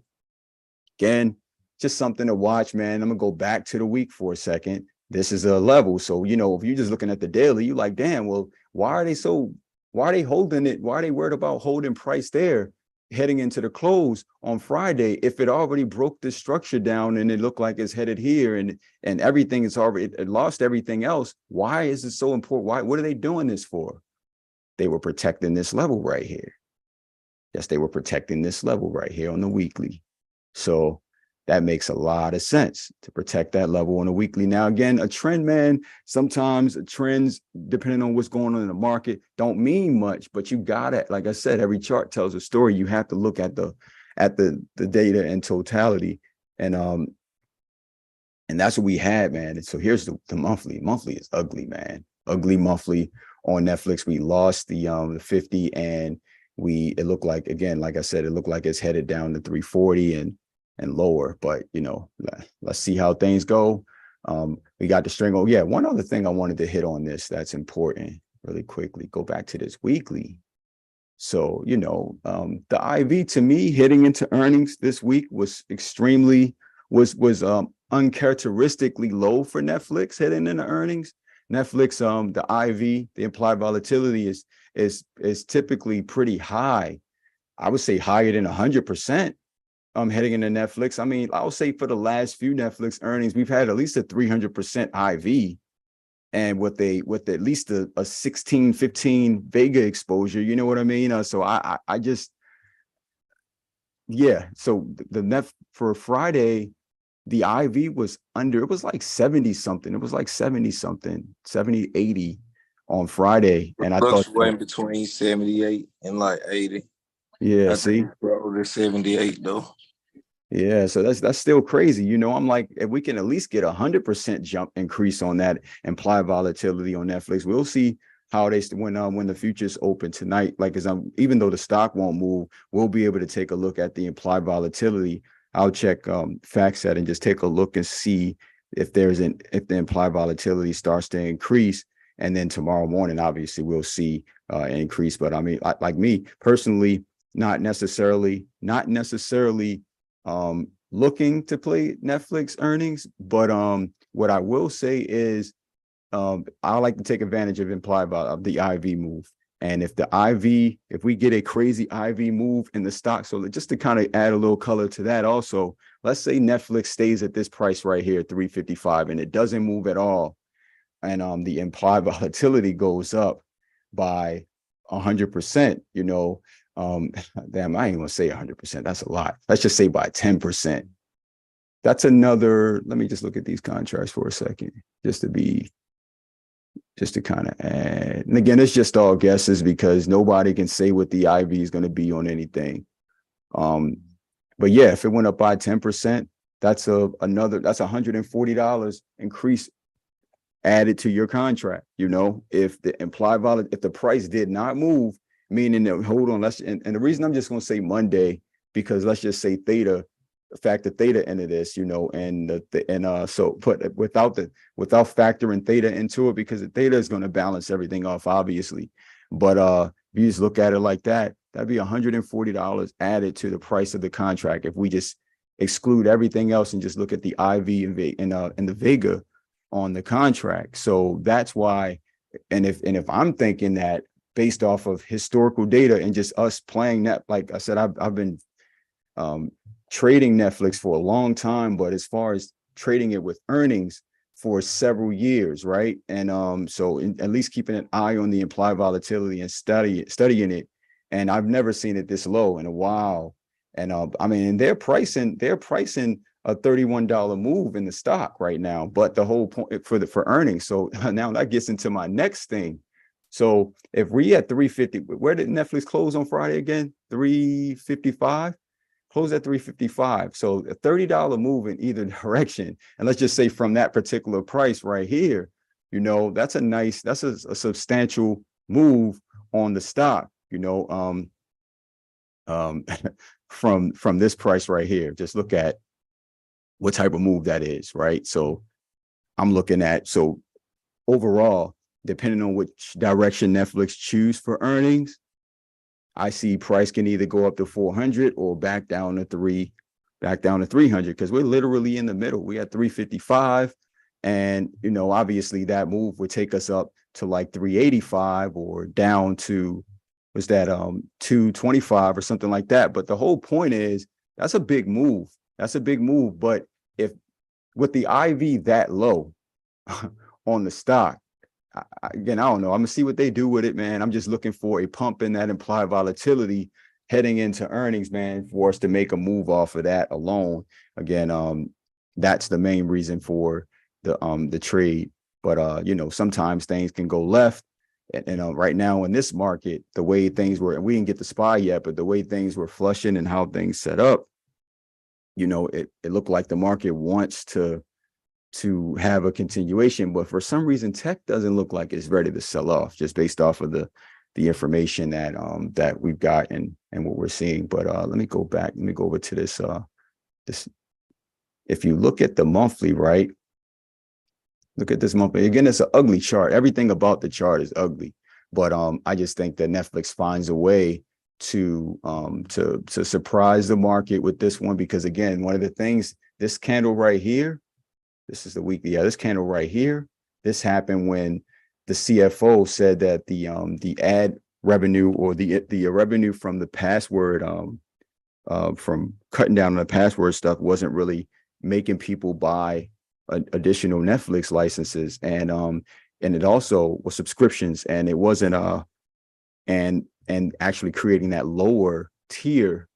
Speaker 1: again, just something to watch, man. I'm gonna go back to the week for a second. This is a level. So, you know, if you're just looking at the daily, you're like, damn, well, why are they holding it? Why are they worried about holding price there heading into the close on Friday if it already broke this structure down and it looked like it's headed here and everything is already, it lost everything else? Why is it so important? What are they doing this for? They were protecting this level right here. Yes, they were protecting this level right here on the weekly. So that makes a lot of sense to protect that level on a weekly. Now, again, a trend, man, sometimes trends, depending on what's going on in the market, don't mean much, but you gotta, like I said, every chart tells a story. You have to look at the data in totality. And that's what we had, man. And so here's the monthly. Monthly is ugly, man. Ugly monthly on Netflix. We lost the 50 and it looked like, again, like I said, it looked like it's headed down to 340 and lower, but you know, let's see how things go. We got the string. Oh yeah, one other thing I wanted to hit on this that's important really quickly. Go back to this weekly. So, you know, the IV to me hitting into earnings this week was uncharacteristically low for Netflix heading into earnings. Netflix, the IV, the implied volatility is typically pretty high. I would say higher than 100%. Heading into Netflix. I mean, I'll say for the last few Netflix earnings, we've had at least a 300% IV and with at least a 16, 15 Vega exposure, you know what I mean? So I just, yeah. So for Friday, the IV was under, it was like 70 something. It was like 70 something, 70, 80 on Friday, and I thought,
Speaker 3: Fluctuating between 78 and like 80.
Speaker 1: yeah,
Speaker 3: I
Speaker 1: see,
Speaker 3: think probably 78 though.
Speaker 1: yeah, so that's still crazy. You know, I'm like, if we can at least get 100% jump increase on that implied volatility on Netflix, we'll see how they when the futures open tonight. Like, as I'm even though the stock won't move, we'll be able to take a look at the implied volatility. I'll check FactSet and just take a look and see if if the implied volatility starts to increase. And then tomorrow morning, obviously, we'll see an increase. But I mean, like me personally, not necessarily looking to play Netflix earnings, but what I will say is I like to take advantage of of the IV move. And if if we get a crazy IV move in the stock, so just to kind of add a little color to that also, let's say Netflix stays at this price right here, 355, and it doesn't move at all, and the implied volatility goes up by 100%, you know, damn, I ain't gonna say 100%. That's a lot. Let's just say by 10%. That's another. Let me just look at these contracts for a second, just to kind of add. And again, it's just all guesses because nobody can say what the IV is going to be on anything. But yeah, if it went up by 10%, that's $140 increase added to your contract. You know, if the if the price did not move, meaning that, hold on, and the reason I'm just going to say Monday, because let's just say theta, the fact that theta into this, you know, so put without factoring theta into it, because the theta is going to balance everything off, obviously. But if you just look at it like that, that'd be $140 added to the price of the contract if we just exclude everything else and just look at the IV and the Vega on the contract. So that's why, and if I'm thinking that based off of historical data and just us playing that, like I said, I've been trading Netflix for a long time, but as far as trading it with earnings for several years, right? And so at least keeping an eye on the implied volatility and studying it, and I've never seen it this low in a while. And I mean, and they're pricing a $31 move in the stock right now, but the whole point for earnings. So now that gets into my next thing. So if we at 350, where did Netflix close on Friday again? 355. Close at 355. So a $30 move in either direction. And let's just say from that particular price right here, you know, that's a substantial move on the stock, you know, from this price right here. Just look at what type of move that is, right? So I'm looking at, so overall, depending on which direction Netflix choose for earnings, I see price can either go up to 400 or back down to 300, because we're literally in the middle. We at 355, and you know, obviously that move would take us up to like 385 or down to 225 or something like that. But the whole point is that's a big move. But if with the IV that low on the stock, again, I don't know. I'm gonna see what they do with it, man. I'm just looking for a pump in that implied volatility heading into earnings, man, for us to make a move off of that alone. Again, that's the main reason for the trade. But you know, sometimes things can go left. And right now in this market, the way things were, and we didn't get the SPY yet, but the way things were flushing and how things set up, you know, it looked like the market wants to have a continuation, but for some reason tech doesn't look like it's ready to sell off, just based off of the information that we've got and what we're seeing. But let me go over to this if you look at the monthly, right, look at this monthly again. It's an ugly chart. Everything about the chart is ugly, but I just think that Netflix finds a way to surprise the market with this one, because again, one of the things, this candle right here, this is the weekly. Yeah, this candle right here. This happened when the CFO said that the ad revenue, or the revenue from the password, from cutting down on the password stuff, wasn't really making people buy additional Netflix licenses, and it also was subscriptions, and it wasn't and actually creating that lower tier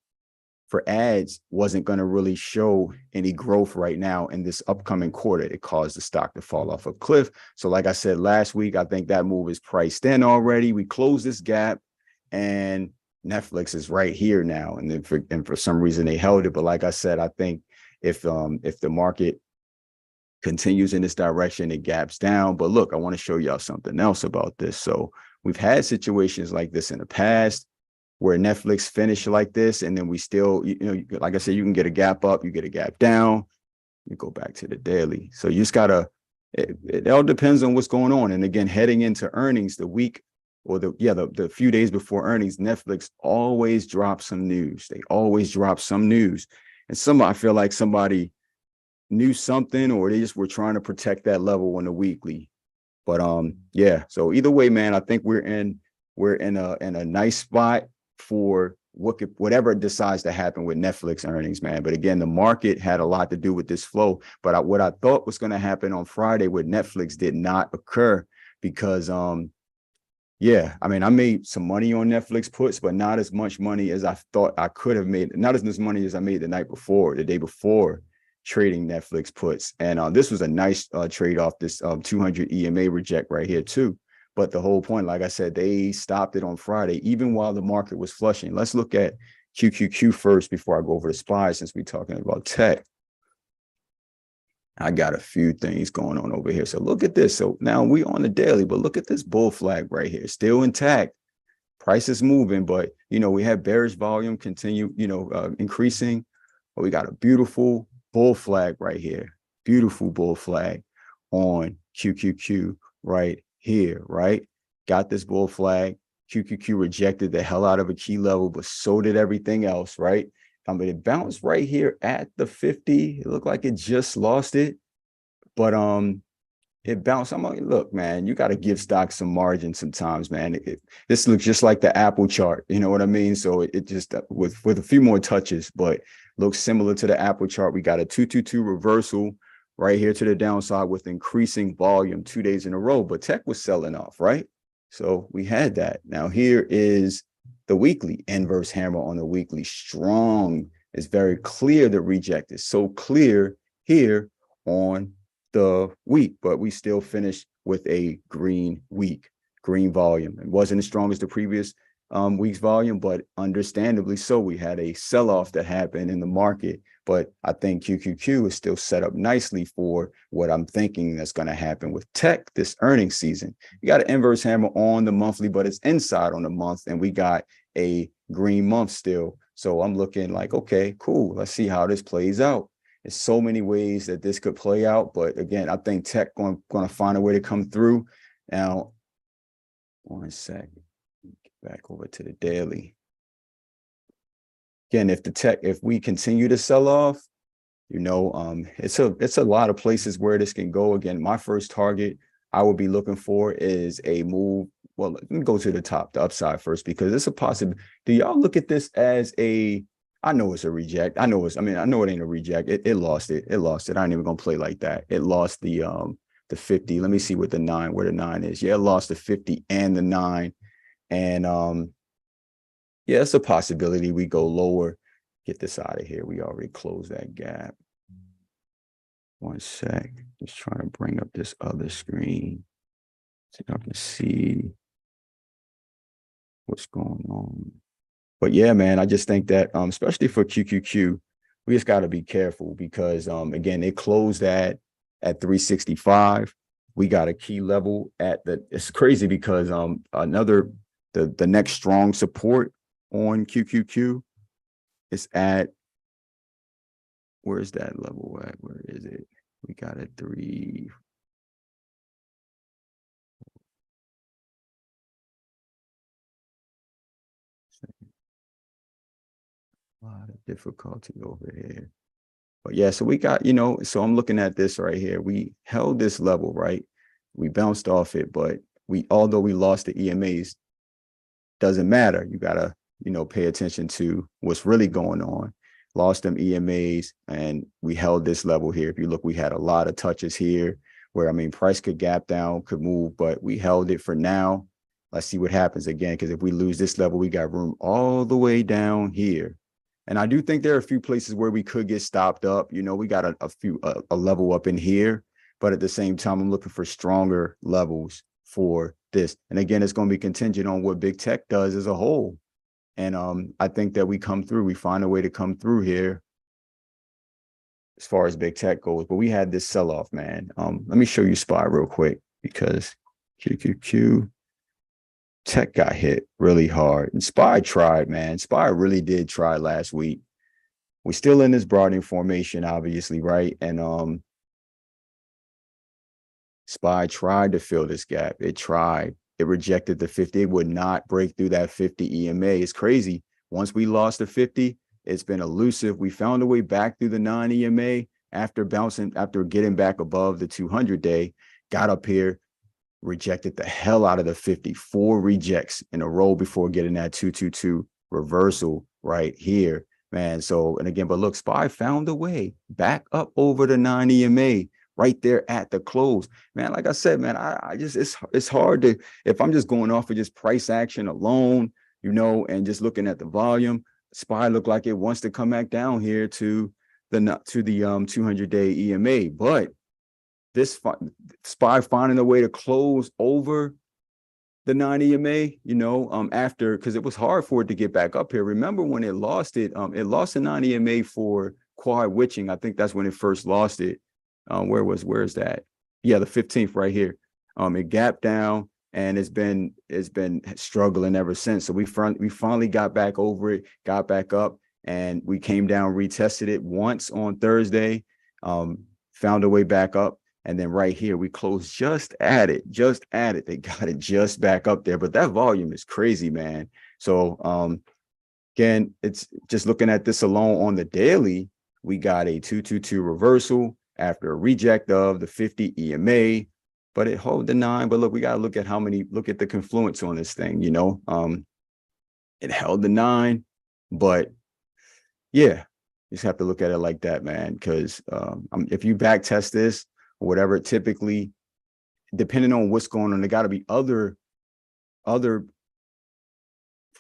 Speaker 1: for ads wasn't going to really show any growth right now in this upcoming quarter. It caused the stock to fall off a cliff. So like I said last week, I think that move is priced in already. We closed this gap and Netflix is right here now. And then for some reason they held it. But like I said, I think if the market continues in this direction, it gaps down. But look, I want to show y'all something else about this. So we've had situations like this in the past where Netflix finished like this, and then we still, like I said, you can get a gap up, you get a gap down, you go back to the daily. So you just gotta, it all depends on what's going on. And again, heading into earnings the week or the few days before earnings, Netflix always drops some news. They always drop some news. And I feel like somebody knew something, or they just were trying to protect that level on the weekly. But yeah, so either way, man, I think we're in a nice spot for whatever decides to happen with Netflix earnings, man. But again, the market had a lot to do with this flow. But what I thought was going to happen on Friday with Netflix did not occur because, yeah, I mean, I made some money on Netflix puts, but not as much money as I thought I could have made. Not as much money as I made the day before trading Netflix puts. And this was a nice trade off this 200 EMA reject right here too. But the whole point, like I said, they stopped it on Friday, even while the market was flushing. Let's look at QQQ first before I go over the SPY, since we're talking about tech. I got a few things going on over here. So look at this. So now we on the daily, but look at this bull flag right here, still intact. Price is moving, but we have bearish volume continue, increasing. But we got a beautiful bull flag right here. Beautiful bull flag on QQQ right here, right? Got this bull flag. QQQ rejected the hell out of a key level, but so did everything else, right? But it bounced right here at the 50. It looked like it just lost it, but it bounced. I'm like, look, man, you got to give stocks some margin sometimes, man. This looks just like the Apple chart, you know what I mean? So it just with a few more touches, but looks similar to the Apple chart. We got a 222 reversal right here to the downside with increasing volume 2 days in a row, but tech was selling off, right? So we had that. Now here is the weekly inverse hammer on the weekly. Strong. It's very clear the reject is so clear here on the week, but we still finished with a green week, green volume. It wasn't as strong as the previous week's volume, but understandably so. We had a sell-off that happened in the market, but I think QQQ is still set up nicely for what I'm thinking that's going to happen with tech this earnings season. You got an inverse hammer on the monthly, but it's inside on the month, and we got a green month still. So I'm looking like, okay, cool. Let's see how this plays out. There's so many ways that this could play out, but again, I think tech going to find a way to come through. Now, 1 second. Back over to the daily. Again, if we continue to sell off, it's a lot of places where this can go. Again, my first target I would be looking for is a move. Well, let me go to the top, the upside first, because it's a possible. Do y'all look at this as I know it's a reject. I know it ain't a reject. It lost it. It lost it. I ain't even gonna play like that. It lost the 50. Let me see where the 9 is. Yeah, it lost the 50 and the 9. And yeah, it's a possibility we go lower. Get this out of here. We already closed that gap. 1 sec. Just trying to bring up this other screen so y'all can see what's going on. But yeah, man, I just think that especially for QQQ, we just got to be careful because again, it closed at 365. We got a key level it's crazy because the next strong support on QQQ is at, where's that level at? Where is it? We got a 3. A lot of difficulty over here. But yeah, so we got, so I'm looking at this right here. We held this level, right? We bounced off it, but although we lost the EMAs, doesn't matter. You gotta, pay attention to what's really going on. Lost them EMAs and we held this level here. If you look, we had a lot of touches here where, price could gap down, could move, but we held it for now. Let's see what happens again, because if we lose this level, we got room all the way down here. And I do think there are a few places where we could get stopped up. You know, we got a level up in here, but at the same time, I'm looking for stronger levels for this. And again, it's going to be contingent on what big tech does as a whole. And I think that we find a way to come through here as far as big tech goes. But we had this sell-off, man. Let me show you SPY real quick because QQQ tech got hit really hard. And SPY tried, man. SPY really did try last week. We're still in this broadening formation, obviously, right? And SPY tried to fill this gap. It tried. It rejected the 50. It would not break through that 50 EMA. It's crazy. Once we lost the 50, it's been elusive. We found a way back through the 9 EMA after getting back above the 200-day, got up here, rejected the hell out of the 50. 4 rejects in a row before getting that 222 reversal right here, man. So, and again, but look, SPY found a way back up over the 9 EMA right there at the close, man. Like I said, man, I just, it's hard to, if I'm just going off of just price action alone, you know, and just looking at the volume, SPY looked like it wants to come back down here to the 200-day EMA, but this SPY finding a way to close over the 9 EMA, you know, after, because it was hard for it to get back up here. Remember when it lost the 9 EMA for quad witching. I think that's when it first lost it. Where is that? Yeah, the 15th right here. It gapped down and it's been struggling ever since. So we finally got back over it, got back up, and we came down, retested it once on Thursday, found a way back up. And then right here, we closed just at it. They got it just back up there. But that volume is crazy, man. So again, it's just looking at this alone on the daily, we got a 222 reversal after a reject of the 50 EMA, but it hold the 9. But look, we got to look at the confluence on this thing, you know. It held the 9, but yeah, you just have to look at it like that, man, because if you back test this, or whatever, typically, depending on what's going on, there got to be other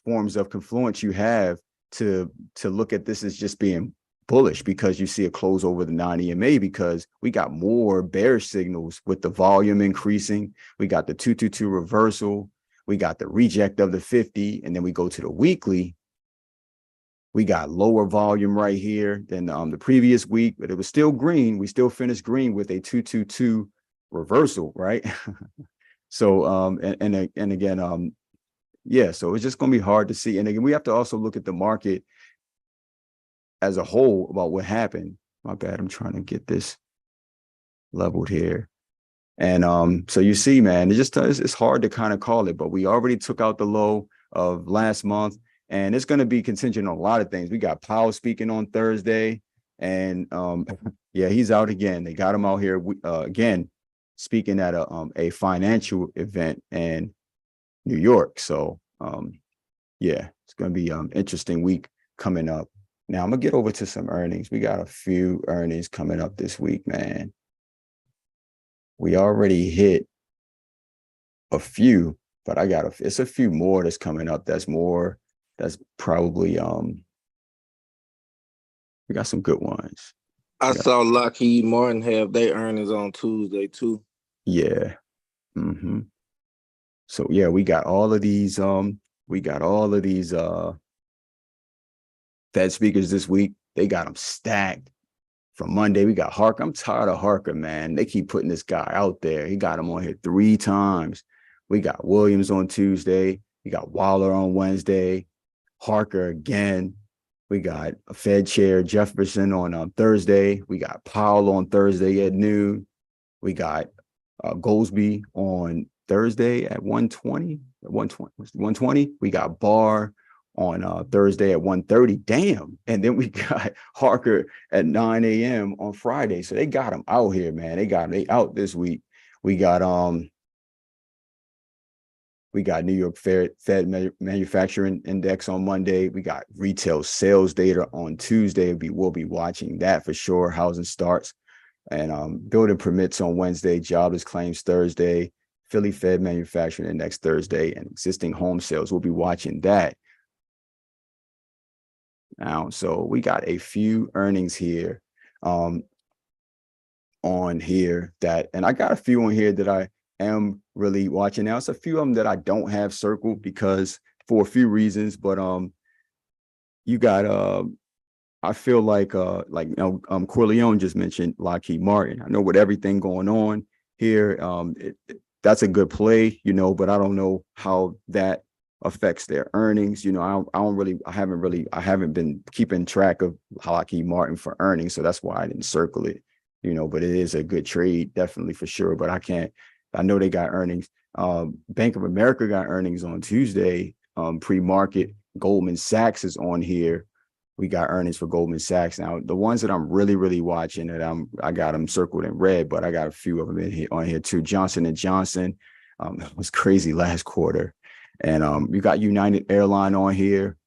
Speaker 1: forms of confluence you have to look at this as just being bullish, because you see a close over the 9 EMA, because we got more bearish signals with the volume increasing. We got the 222 reversal, we got the reject of the 50, and then we go to the weekly. We got lower volume right here than the previous week, but it was still green. We still finished green with a 222 reversal, right? So, and again, yeah, so it's just going to be hard to see. And again, we have to also look at the market as a whole about what happened. My bad, I'm trying to get this leveled here. And so you see, man, it's hard to kind of call it, but we already took out the low of last month. And it's going to be contingent on a lot of things. We got Powell speaking on Thursday, and yeah, he's out again. They got him out here again, speaking at a financial event in New York. So yeah, it's going to be interesting week coming up. Now I'm gonna get over to some earnings. We got a few earnings coming up this week, man. We already hit a few, but it's a few more that's coming up. That's probably we got some good ones.
Speaker 3: I saw Lockheed Martin have their earnings on Tuesday too.
Speaker 1: Yeah. So yeah, we got all of these Fed speakers this week. They got them stacked. From Monday, we got Harker. I'm tired of Harker, man. They keep putting this guy out there. He got him on here 3 times. We got Williams on Tuesday. We got Waller on Wednesday. Harker again. We got a Fed chair, Jefferson, on Thursday. We got Powell on Thursday at noon. We got Goldsby on Thursday at 1:20. 1:20. We got Barr on Thursday at 1:30. Damn. And then we got Harker at 9 a.m. on Friday. So they got him out here, man. They out this week. We got New York Fed Manufacturing Index on Monday. We got retail sales data on Tuesday. We'll be watching that for sure. Housing starts and building permits on Wednesday. Jobless claims Thursday. Philly Fed Manufacturing Index Thursday, and existing home sales. We'll be watching that. Now, so we got a few earnings here on here and I got a few on here that I am really watching now. It's a few of them that I don't have circled because for a few reasons, but you got I feel like Corleone just mentioned Lockheed Martin. I know with everything going on here, that's a good play, but I don't know how that affects their earnings. I haven't been keeping track of Lockheed Martin for earnings, so that's why I didn't circle it. But it is a good trade, definitely for sure. But I know they got earnings. Bank of America got earnings on Tuesday, pre-market. Goldman Sachs is on here. We got earnings for Goldman Sachs. Now, the ones that I'm really, really watching that I got them circled in red, but I got a few of them on here too. Johnson & Johnson, it was crazy last quarter. And you got United Airline on here.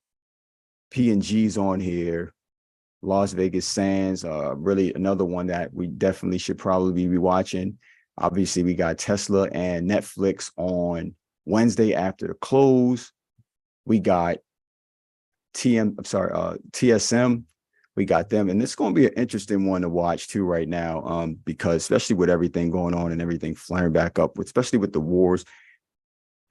Speaker 1: P&G's on here. Las Vegas Sands, really another one that we definitely should probably be watching. Obviously, we got Tesla and Netflix on Wednesday after the close. We got TSM. We got them, and it's going to be an interesting one to watch too right now, because especially with everything going on and everything flaring back up, especially with the wars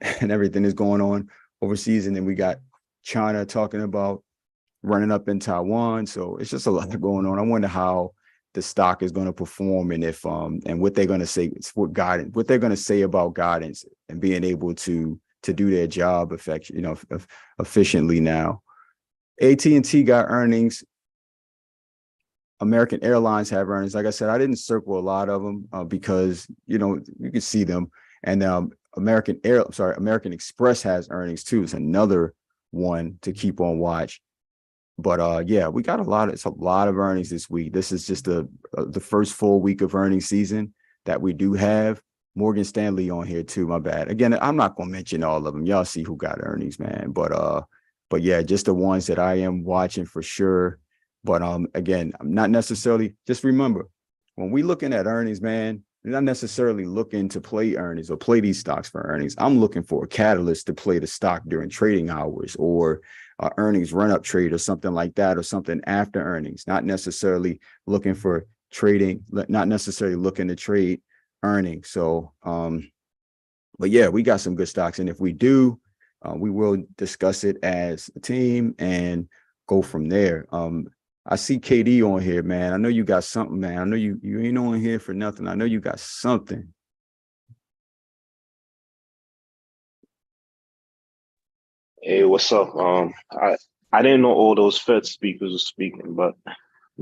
Speaker 1: and everything is going on overseas, and then we got China talking about running up in Taiwan. So it's just a lot going on. I wonder how the stock is going to perform, and if and what they're going to say what they're going to say about guidance and being able to do their job efficiently now. AT&T got earnings. American Airlines have earnings. Like I said, I didn't circle a lot of them because you can see them. And American Express has earnings too. It's another one to keep on watch. But yeah, we got it's a lot of earnings this week. This is just the first full week of earnings season that we do have. Morgan Stanley on here too. My bad. Again, I'm not gonna mention all of them. Y'all see who got earnings, man. But yeah, just the ones that I am watching for sure. But again, I'm not necessarily, just remember, when we looking at earnings, man, we're not necessarily looking to play earnings or play these stocks for earnings. I'm looking for a catalyst to play the stock during trading hours, or earnings run-up trade or something like that, or something after earnings. Not necessarily looking for trading, not necessarily looking to trade earnings. So, but yeah, we got some good stocks, and if we do, we will discuss it as a team and go from there. I see KD on here, man. I know you got something, man. I know you ain't on here for nothing. I know you got something.
Speaker 6: Hey, what's up? I didn't know all those Fed speakers were speaking, but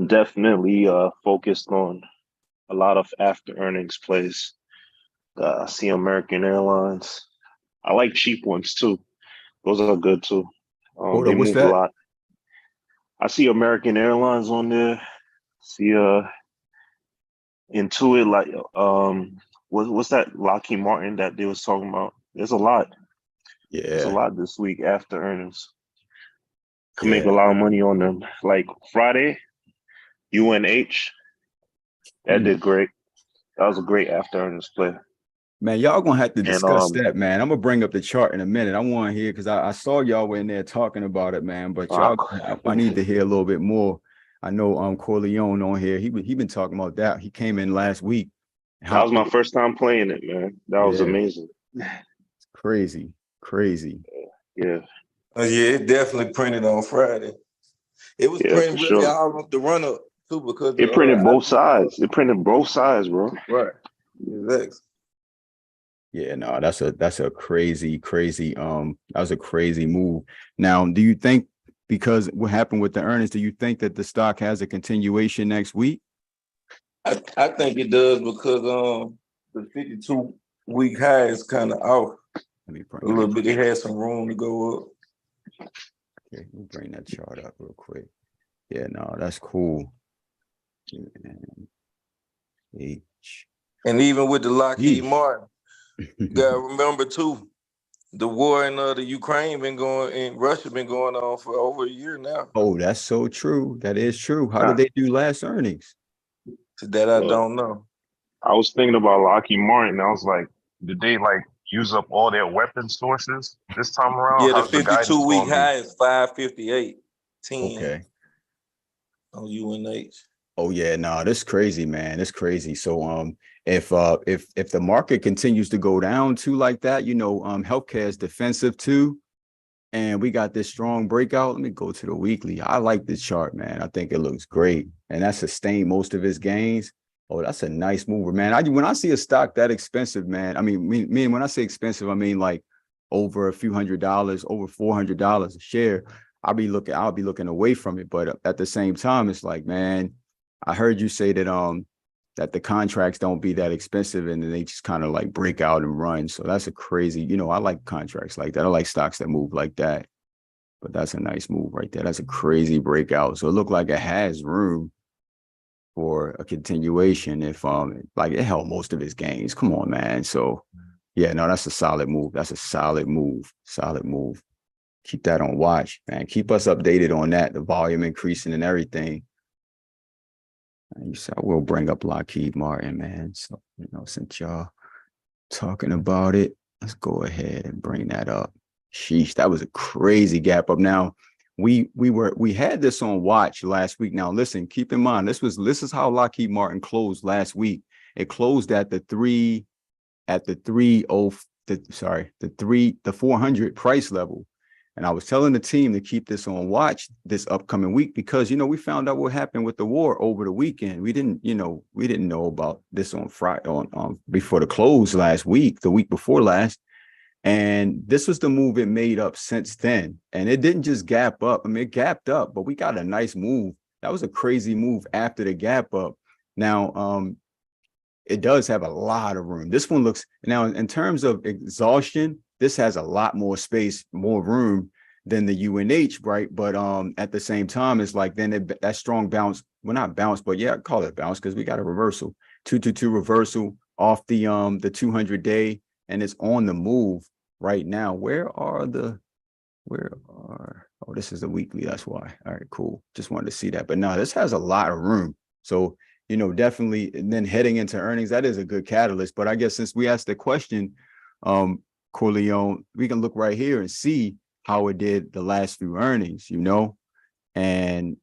Speaker 6: definitely focused on a lot of after earnings plays. I see American Airlines. I like cheap ones too. Those are good too.
Speaker 1: Hold
Speaker 6: They
Speaker 1: up, what's
Speaker 6: move a
Speaker 1: that?
Speaker 6: lot. I see American Airlines on there. See Intuit, like what's that Lockheed Martin that they was talking about? There's a lot. There's a
Speaker 1: Yeah,
Speaker 6: lot this week after earnings. Could make a
Speaker 1: yeah.
Speaker 6: lot of money on them. Like Friday, UNH, that did great. That was a great after earnings play.
Speaker 1: Man, y'all gonna have to
Speaker 6: And
Speaker 1: discuss that, man. I'm gonna bring up the chart in a minute. I want to hear, because I saw y'all were in there talking about it, man. But I need to hear a little bit more. I know Corleone on here. He been talking about that. He came in last week.
Speaker 6: that was my first time playing it, man. That was amazing.
Speaker 1: Crazy.
Speaker 6: Yeah.
Speaker 3: Oh yeah, it definitely printed on Friday. It was
Speaker 6: Yeah,
Speaker 3: printing
Speaker 6: for
Speaker 3: really
Speaker 6: sure.
Speaker 3: all up the run up too, because
Speaker 6: It printed both sides. It printed both sides, bro.
Speaker 3: Right. Exactly.
Speaker 1: Yeah, no, that's a crazy, that was a crazy move. Now, do you think, because what happened with the earnings, do you think that the stock has a continuation next week?
Speaker 3: I think it does, because the 52-week high is kind of off
Speaker 1: Let me
Speaker 3: a little bit. It has some room to go up.
Speaker 1: Okay, let me bring that chart up real quick. Yeah, no, that's cool. H.
Speaker 3: And even with the Lockheed
Speaker 1: Yeesh.
Speaker 3: Martin, you gotta remember too, the war in the Ukraine in Russia been going on for over a year now.
Speaker 1: Oh, that's so true. That is true. How did they do last earnings?
Speaker 3: So that I don't know.
Speaker 6: I was thinking about Lockheed Martin. I was like, did they like use up all their weapon sources this time around?
Speaker 3: Yeah, the
Speaker 6: How's the guidance
Speaker 3: 52-week
Speaker 6: going to be?
Speaker 3: high is 558. 10
Speaker 1: Okay.
Speaker 3: on UNH.
Speaker 1: Oh yeah, no, that's crazy, man. That's crazy. So if the market continues to go down too like that, healthcare is defensive too. And we got this strong breakout. Let me go to the weekly. I like this chart, man. I think it looks great. And that sustained most of its gains. Oh, that's a nice mover, man. When I see a stock that expensive, man, I mean, when I say expensive, I mean like over a few $100s, over $400 a share. I'll be looking away from it. But at the same time, it's like, man, I heard you say that the contracts don't be that expensive and then they just kind of like break out and run. So that's a crazy, I like contracts like that. I like stocks that move like that. But that's a nice move right there. That's a crazy breakout. So it looked like it has room for a continuation if like it held most of its gains. Come on, man. So yeah, no, that's a solid move. That's a solid move. Solid move. Keep that on watch, man. Keep us updated on that, the volume increasing and everything. So I will bring up Lockheed Martin, man. So, since y'all talking about it, let's go ahead and bring that up. Sheesh, that was a crazy gap up. Now, we had this on watch last week. Now, listen, keep in mind, this is how Lockheed Martin closed last week. It closed at the 400 price level. And I was telling the team to keep this on watch this upcoming week because, we found out what happened with the war over the weekend. We didn't know about this on Friday, on before the close last week, the week before last. And this was the move it made up since then. And it didn't just gap up. I mean, it gapped up, but we got a nice move. That was a crazy move after the gap up. Now, it does have a lot of room. This one looks, now in terms of exhaustion, this has a lot more space, more room than the UNH, right? But at the same time, it's like then that strong bounce, well, not bounce, but yeah, I call it bounce because we got a reversal, 222 reversal off the 200-day, and it's on the move right now. Oh, this is the weekly, that's why. All right, cool. Just wanted to see that. But no, this has a lot of room. So, definitely, and then heading into earnings, that is a good catalyst. But I guess since we asked the question, Corleone, we can look right here and see how it did the last few earnings, and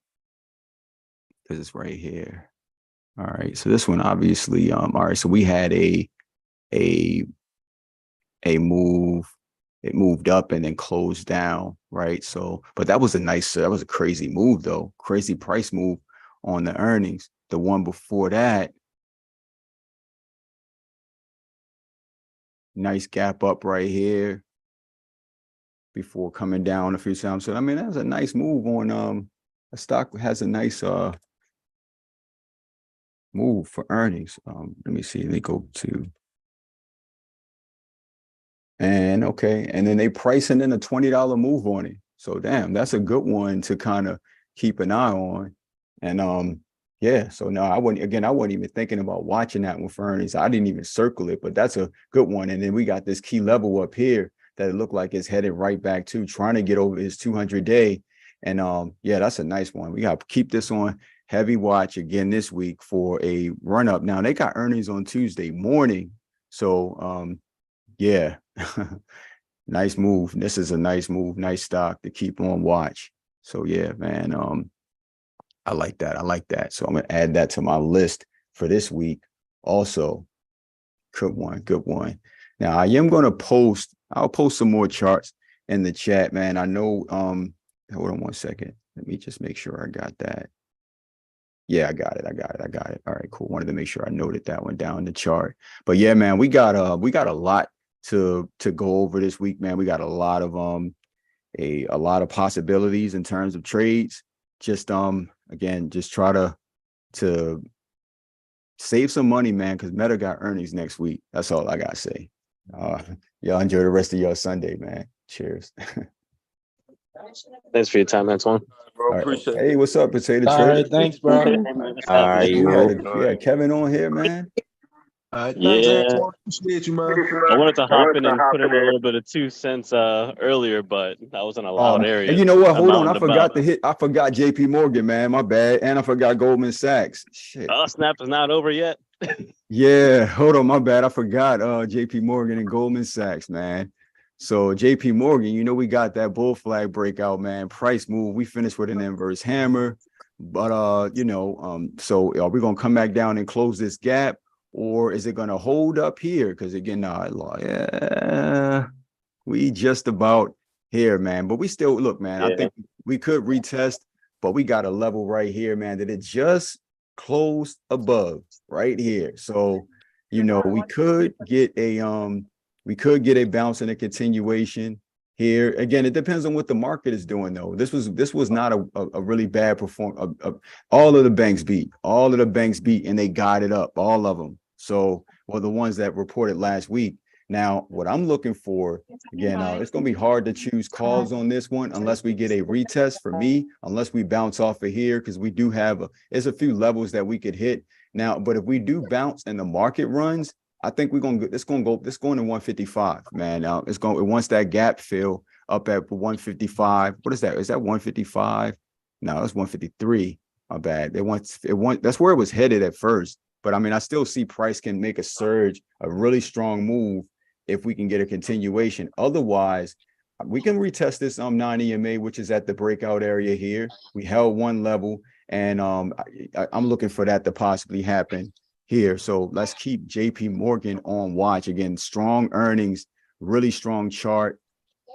Speaker 1: because it's right here. All right, so this one obviously, all right, so we had a move. It moved up and then closed down, right? So, but that was a crazy move though, crazy price move on the earnings. The one before that, nice gap up right here before coming down a few times. So I mean, that was a nice move on a stock has a nice move for earnings. Let me see. They go to and then they pricing in a $20 move on it. So damn, that's a good one to kind of keep an eye on. And yeah, so no, I wasn't even thinking about watching that one for earnings. I didn't even circle it, but that's a good one. And then we got this key level up here that it looked like it's headed right back to trying to get over his 200-day. And yeah, that's a nice one. We got to keep this on heavy watch again this week for a run up. Now they got earnings on Tuesday morning. So yeah, nice move. This is a nice move, nice stock to keep on watch. So yeah, man, I like that. I like that. So I'm gonna add that to my list for this week. Also, good one, good one. Now I am gonna I'll post some more charts in the chat, man. I know, hold on one second. Let me just make sure I got that. Yeah, I got it. All right, cool. Wanted to make sure I noted that one down in the chart. But yeah, man, we got a lot to go over this week, man. We got a lot of possibilities in terms of trades. Just again, just try to save some money, man, because Meta got earnings next week. That's all I gotta say. Y'all enjoy the rest of your Sunday, man. Cheers.
Speaker 7: Thanks for your time, Antoine.
Speaker 3: Bro,
Speaker 1: Right.
Speaker 3: appreciate
Speaker 1: Hey,
Speaker 3: it.
Speaker 1: what's up, Potato
Speaker 3: All
Speaker 1: Trader?
Speaker 3: right, thanks, bro.
Speaker 1: We had Kevin on here, man.
Speaker 3: Thanks,
Speaker 7: Yeah.
Speaker 3: Antoine. Appreciate you, man.
Speaker 7: I wanted to hop in and put in a little bit of 2 cents earlier, but I was in a loud area.
Speaker 1: And you know what? Hold on.
Speaker 7: I forgot
Speaker 1: JP Morgan, man. My bad. And I forgot Goldman Sachs. Shit.
Speaker 7: Snap is not over yet.
Speaker 1: Yeah, hold on. My bad. I forgot JP Morgan and Goldman Sachs, man. So JP Morgan, you know, we got that bull flag breakout, man. Price move. We finished with an inverse hammer. But so are we gonna come back down and close this gap, or is it gonna hold up here? Because again, yeah, we just about here, man. But we still look, man. I think we could retest, but we got a level right here, man, that it just closed above right here. So, you know, we could get a bounce and a continuation here. Again, it depends on what the market is doing, though. This was not a really bad perform. All of the banks beat. All of the banks beat, and they guided up. All of them. So, well, the ones that reported last week. Now, what I'm looking for, again, it's going to be hard to choose calls on this one unless we get a retest for me, unless we bounce off of here, because we do have there's a few levels that we could hit now. But if we do bounce and the market runs, I think it's going to 155, man. Now once that gap fill up at 155. What is that? Is that 155? No, that's 153. My bad. That's where it was headed at first. But I mean, I still see price can make a surge, a really strong move if we can get a continuation. Otherwise, we can retest this 9 EMA, which is at the breakout area here. We held one level, and I'm looking for that to possibly happen here. So let's keep JP Morgan on watch. Again, strong earnings, really strong chart.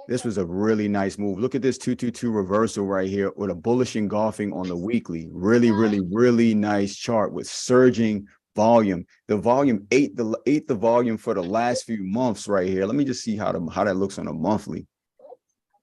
Speaker 1: This was a really nice move. Look at this 222 reversal right here with a bullish engulfing on the weekly. Really, really, really nice chart with surging volume. The volume ate the volume for the last few months right here. Let me just see how that looks on a monthly.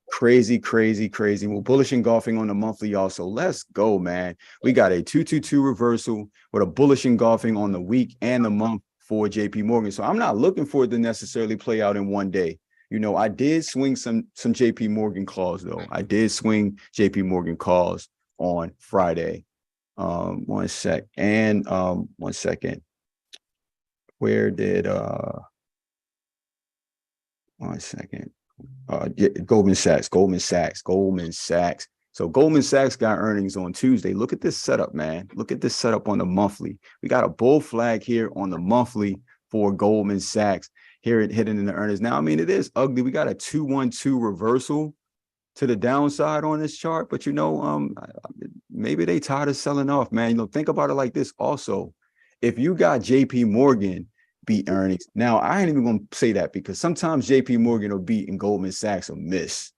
Speaker 1: Crazy, crazy, crazy. Well, bullish engulfing on the monthly also. Let's go, man. We got a 222 reversal with a bullish engulfing on the week and the month for JP Morgan. So I'm not looking for it to necessarily play out in one day. You know, I did swing some JP Morgan calls, though. I did swing JP Morgan calls on Friday. One second. Where did one second. Goldman Sachs. So Goldman Sachs got earnings on Tuesday. Look at this setup, man. Look at this setup on the monthly. We got a bull flag here on the monthly for Goldman Sachs. Here it hidden in the earnings. Now, I mean, it is ugly. We got a 212 reversal to the downside on this chart, but you know, maybe they tired of selling off, man. You know, think about it like this also. If you got JP Morgan beat earnings, now I ain't even gonna say that because sometimes JP Morgan will beat and Goldman Sachs will miss.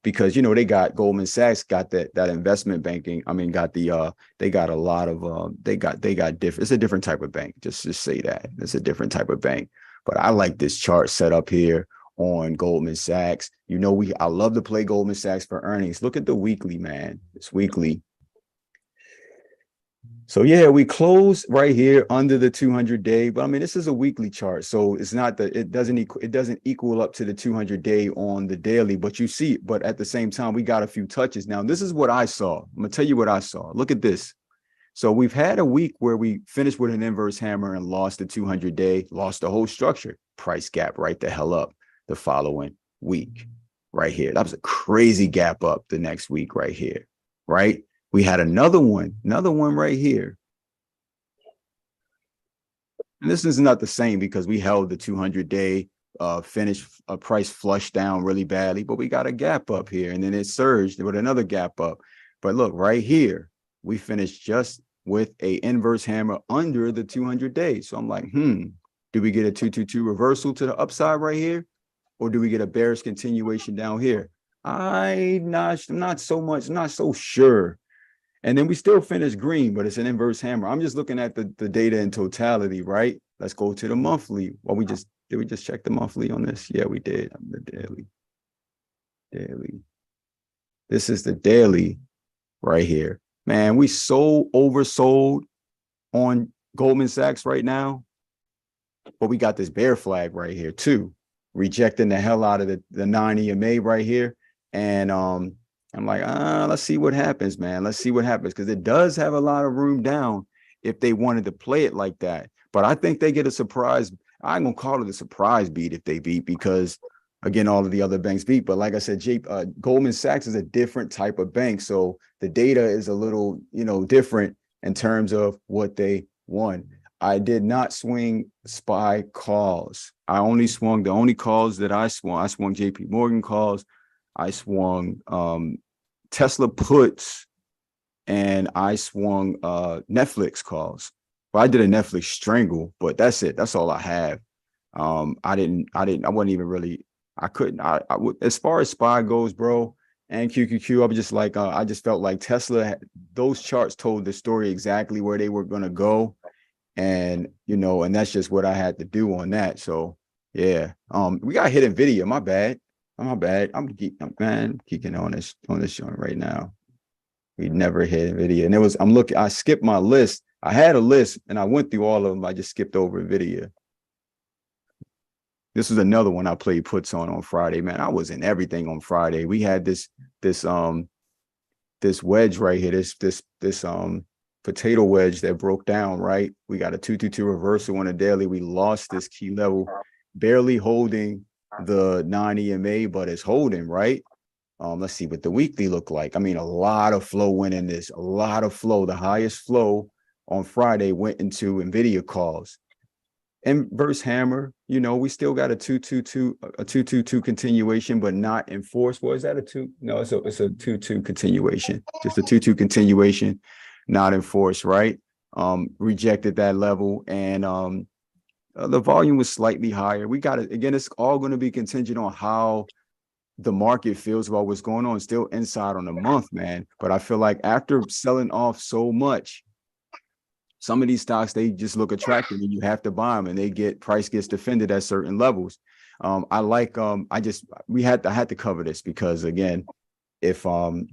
Speaker 1: Because you know they got Goldman Sachs got that investment banking. I mean, they got a lot of they got different. It's a different type of bank. Just say that it's a different type of bank. But I like this chart set up here on Goldman Sachs. You know, I love to play Goldman Sachs for earnings. Look at the weekly, man. It's weekly. So yeah, we close right here under the 200-day, but I mean, this is a weekly chart. So it's not that it doesn't equal up to the 200-day on the daily, but you see it. But at the same time, we got a few touches. Now, this is what I saw. I'm gonna tell you what I saw. Look at this. So we've had a week where we finished with an inverse hammer and lost the 200-day, lost the whole structure. Price gap right the hell up the following week right here. That was a crazy gap up the next week right here, right? We had another one right here. And this is not the same because we held the 200-day finish price flushed down really badly, but we got a gap up here and then it surged with another gap up. But look right here, we finished just with a inverse hammer under the 200 days. So I'm like, do we get a 222 reversal to the upside right here? Or do we get a bearish continuation down here? I'm not so sure. And then we still finish green, but it's an inverse hammer. I'm just looking at the data in totality, right? Let's go to the monthly. Well, did we just check the monthly on this? Yeah, we did. The daily. This is the daily right here. Man, we so oversold on Goldman Sachs right now, but we got this bear flag right here too, rejecting the hell out of the 9 EMA right here. And I'm like, let's see what happens, man. Let's see what happens because it does have a lot of room down if they wanted to play it like that. But I think they get a surprise. I'm gonna call it a surprise beat if they beat because, again, all of the other banks beat. But like I said, Goldman Sachs is a different type of bank, so the data is a little, different in terms of what they won. I did not swing SPY calls. I only swung the only calls that I swung JP Morgan calls. I swung Tesla puts, and I swung Netflix calls. Well, I did a Netflix strangle, but that's it. That's all I have. I wasn't even really, I couldn't, as far as SPY goes, bro, and QQQ, I was just like, I just felt like Tesla, those charts told the story exactly where they were going to go. And, and that's just what I had to do on that. So yeah, we got hit NVIDIA. My bad. I'm geeking on this joint right now. We never hit NVIDIA. And I skipped my list. I had a list and I went through all of them. I just skipped over NVIDIA. This was another one I played puts on Friday, man. I was in everything on Friday. We had this wedge right here, this potato wedge that broke down, right? We got a 222 reversal on a daily. We lost this key level, barely holding the 9 EMA, but it's holding, right? Let's see what the weekly looked like. I mean, a lot of flow went in this, a lot of flow. The highest flow on Friday went into NVIDIA calls. Inverse hammer, we still got a 222 continuation, but not enforced. What is that, a 2? No, it's a 2-2 continuation. Just a 2-2 continuation, not enforced, right? Rejected that level, and the volume was slightly higher. We got it again. It's all going to be contingent on how the market feels about what's going on. Still inside on the month, man. But I feel like after selling off so much, some of these stocks, they just look attractive and you have to buy them, and price gets defended at certain levels. I had to cover this because, again, if the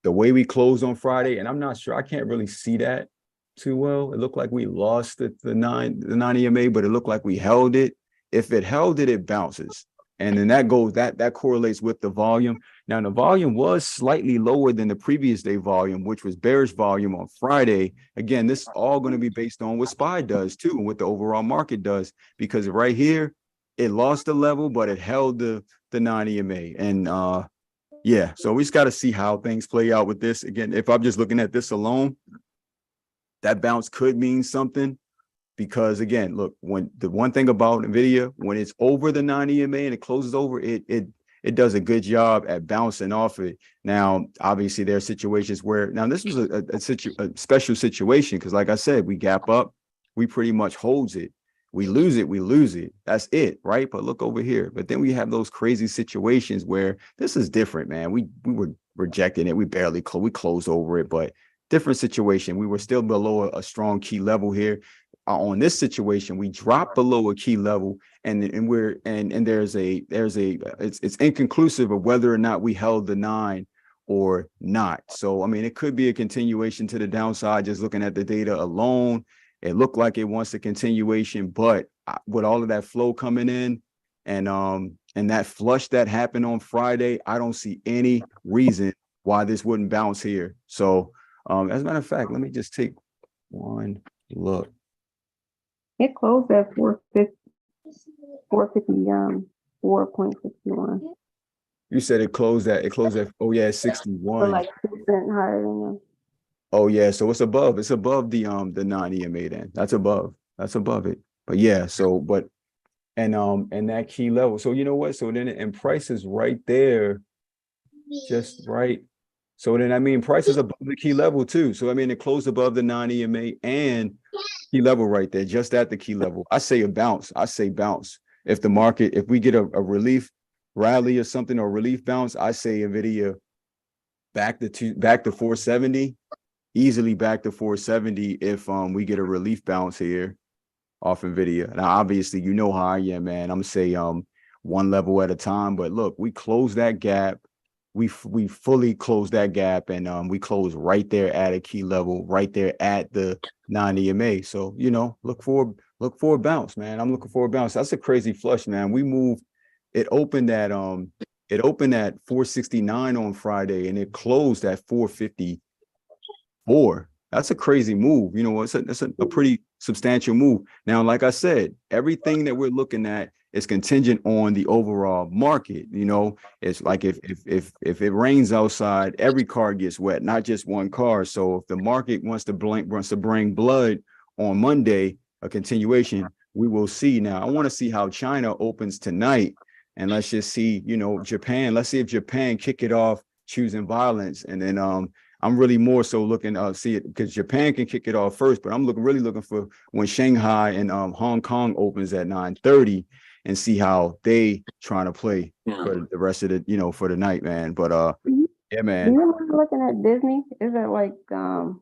Speaker 1: way we closed on Friday, and I'm not sure, I can't really see that too well. It looked like we lost the 9 EMA, but it looked like we held it. If it held it, it bounces. And then that correlates with the volume. Now, the volume was slightly lower than the previous day volume, which was bearish volume on Friday. Again, this is all going to be based on what SPY does too, and what the overall market does, because right here, it lost the level, but it held the 9 EMA. And yeah, so we just got to see how things play out with this. Again, if I'm just looking at this alone, that bounce could mean something. Because again, look, when the one thing about NVIDIA, when it's over the 9 EMA and it closes over, it does a good job at bouncing off it. Now, obviously, there are situations where this was a special situation because, like I said, we gap up, we pretty much holds it. We lose it. That's it, right? But look over here. But then we have those crazy situations where this is different, man. We were rejecting it. We barely we closed over it, but different situation. We were still below a strong key level here. On this situation, we dropped below a key level, and there's it's inconclusive of whether or not we held the 9 or not. So I mean, it could be a continuation to the downside. Just looking at the data alone, it looked like it wants a continuation, but with all of that flow coming in, and that flush that happened on Friday, I don't see any reason why this wouldn't bounce here. So as a matter of fact, let me just take one look.
Speaker 2: It closed at 451.
Speaker 1: You said it closed at 61.
Speaker 2: So like 2% higher than them.
Speaker 1: Oh yeah, so it's above the 9 EMA then. That's above it. But yeah, and that key level. So you know what? So then, and price is right there, just right. So then, I mean, price is above the key level too. So I mean, it closed above the 9 EMA and key level right there, just at the key level. I say a bounce. If we get a relief rally or something, or relief bounce, I say NVIDIA back to 470, easily back to 470 if we get a relief bounce here off NVIDIA. Now, obviously, you know how I am, man. I'm gonna say one level at a time. But look, we closed that gap. We fully closed that gap, and we closed right there at a key level, right there at the 9 EMA. So look for a bounce, man. I'm looking for a bounce. That's a crazy flush, man. We moved. It opened at 469 on Friday, and it closed at 454. That's a crazy move. It's a pretty substantial move. Now, like I said, everything that we're looking at is contingent on the overall market. It's like if it rains outside, every car gets wet, not just one car. So if the market wants to bring blood on Monday, a continuation, we will see. Now, I want to see how China opens tonight. And let's just see, you know, Japan. Let's see if Japan kick it off choosing violence. And then I'm really more so looking see it because Japan can kick it off first, but I'm really looking for when Shanghai and Hong Kong opens at 9:30 and see how they trying to play for the rest of the, you know, for the night, man. But yeah,
Speaker 2: Do
Speaker 1: man.
Speaker 2: you mind looking at Disney? Is it like the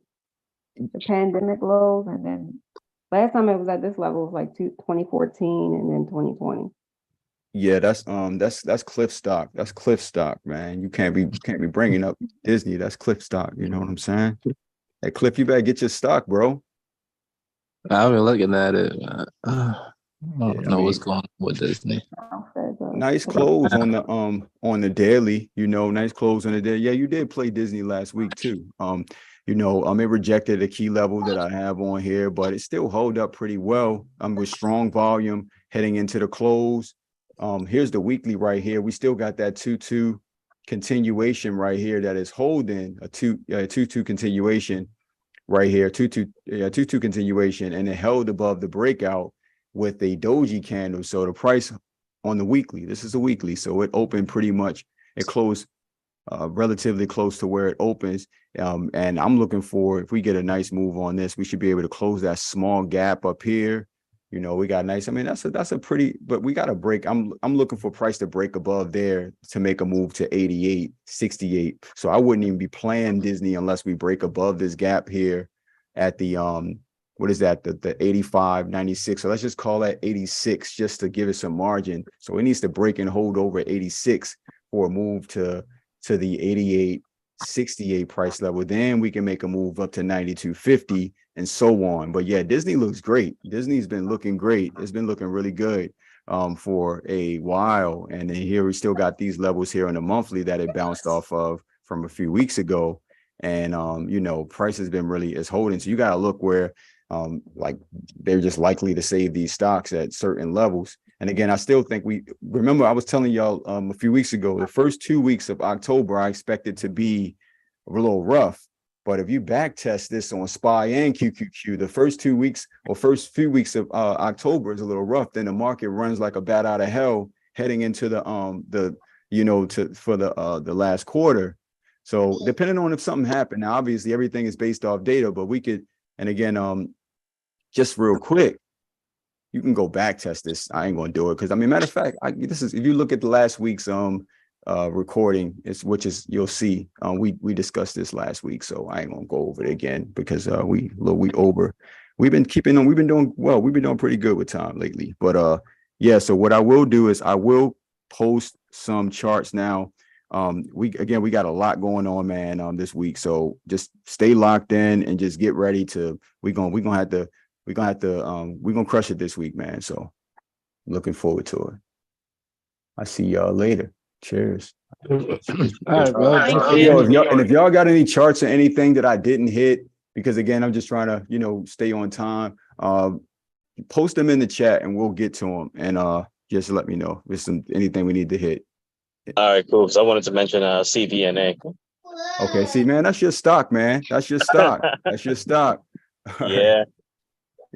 Speaker 2: pandemic lows, and then last time it was at this level was like 2014 and then 2020.
Speaker 1: Yeah, that's Cliff Stock. That's Cliff Stock, man. You can't be bringing up Disney. That's Cliff Stock. You know what I'm saying? Hey, Cliff, you better get your stock, bro.
Speaker 8: I've been looking at it. I don't
Speaker 1: Yeah, I
Speaker 8: know what's
Speaker 1: mean,
Speaker 8: going on with Disney.
Speaker 1: nice close on the daily. You know, nice close on the day. Yeah, you did play Disney last week too. You know, it rejected a key level that I have on here, but it still held up pretty well. With strong volume heading into the close. Here's the weekly right here. We still got that 2-2 continuation right here that is holding a 2-2 continuation right here, 2-2 continuation, and it held above the breakout with a doji candle. So the price on the weekly, this is a weekly, so it opened pretty much, it closed relatively close to where it opens. And I'm looking for, if we get a nice move on this, we should be able to close that small gap up here. You know, we got nice. I mean, that's a pretty, but we got to break. I'm looking for price to break above there to make a move to 88, 68. So I wouldn't even be playing Disney unless we break above this gap here at the what is that? The 85, 96. So let's just call that 86 just to give it some margin. So it needs to break and hold over 86 for a move to the 88, 68 price level. Then we can make a move up to 92.50 and so on. But yeah, Disney looks great. Disney's been looking great. It's been looking really good for a while. And then here we still got these levels here on the monthly that it bounced off of from a few weeks ago. And you know, price has been really is holding. So you got to look where like they're just likely to save these stocks at certain levels. And again, I still think remember I was telling y'all a few weeks ago, the first 2 weeks of October, I expected to be a little rough. But if you back test this on SPY and QQQ, the first 2 weeks or first few weeks of October is a little rough. Then the market runs like a bat out of hell heading into the you know, for the last quarter. So depending on if something happened, now obviously everything is based off data, but we could, and again, just real quick, you can go back test this. I ain't gonna do it because I mean, matter of fact, this is if you look at the last week's recording, which is you'll see we discussed this last week, so I ain't gonna go over it again because we've been doing well, we've been doing pretty good with time lately. But yeah, so what I will do is I will post some charts now. We got a lot going on, man, this week, so just stay locked in and just get ready to we're gonna crush it this week, man. So looking forward to it. I see y'all later. Cheers.
Speaker 8: All right, bro.
Speaker 1: If y'all got any charts or anything that I didn't hit, because again, I'm just trying to, you know, stay on time. Post them in the chat and we'll get to them. And just let me know if there's anything we need to hit.
Speaker 7: All right, cool. So I wanted to mention CVNA.
Speaker 1: Okay, see, man, that's your stock, man. That's your stock. That's your stock.
Speaker 7: Yeah.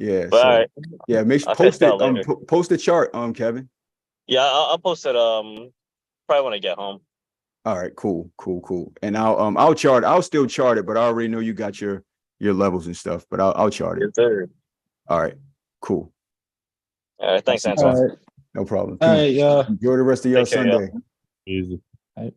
Speaker 1: Yeah.
Speaker 7: But
Speaker 1: So,
Speaker 7: all right.
Speaker 1: yeah,
Speaker 7: I'll
Speaker 1: post
Speaker 7: catch
Speaker 1: it.
Speaker 7: y'all later.
Speaker 1: Post the chart, Kevin.
Speaker 7: Yeah, I'll post it probably when I get home.
Speaker 1: All right, cool. And I'll still chart it, but I already know you got your levels and stuff, but I'll chart it.
Speaker 7: Yes, sir.
Speaker 1: All right, cool.
Speaker 7: All right, thanks, Antoine.
Speaker 8: All right.
Speaker 1: No problem.
Speaker 8: All right, y'all.
Speaker 1: Enjoy the rest of your
Speaker 7: Take care, y'all.
Speaker 1: Sunday.
Speaker 4: Easy.
Speaker 8: All right.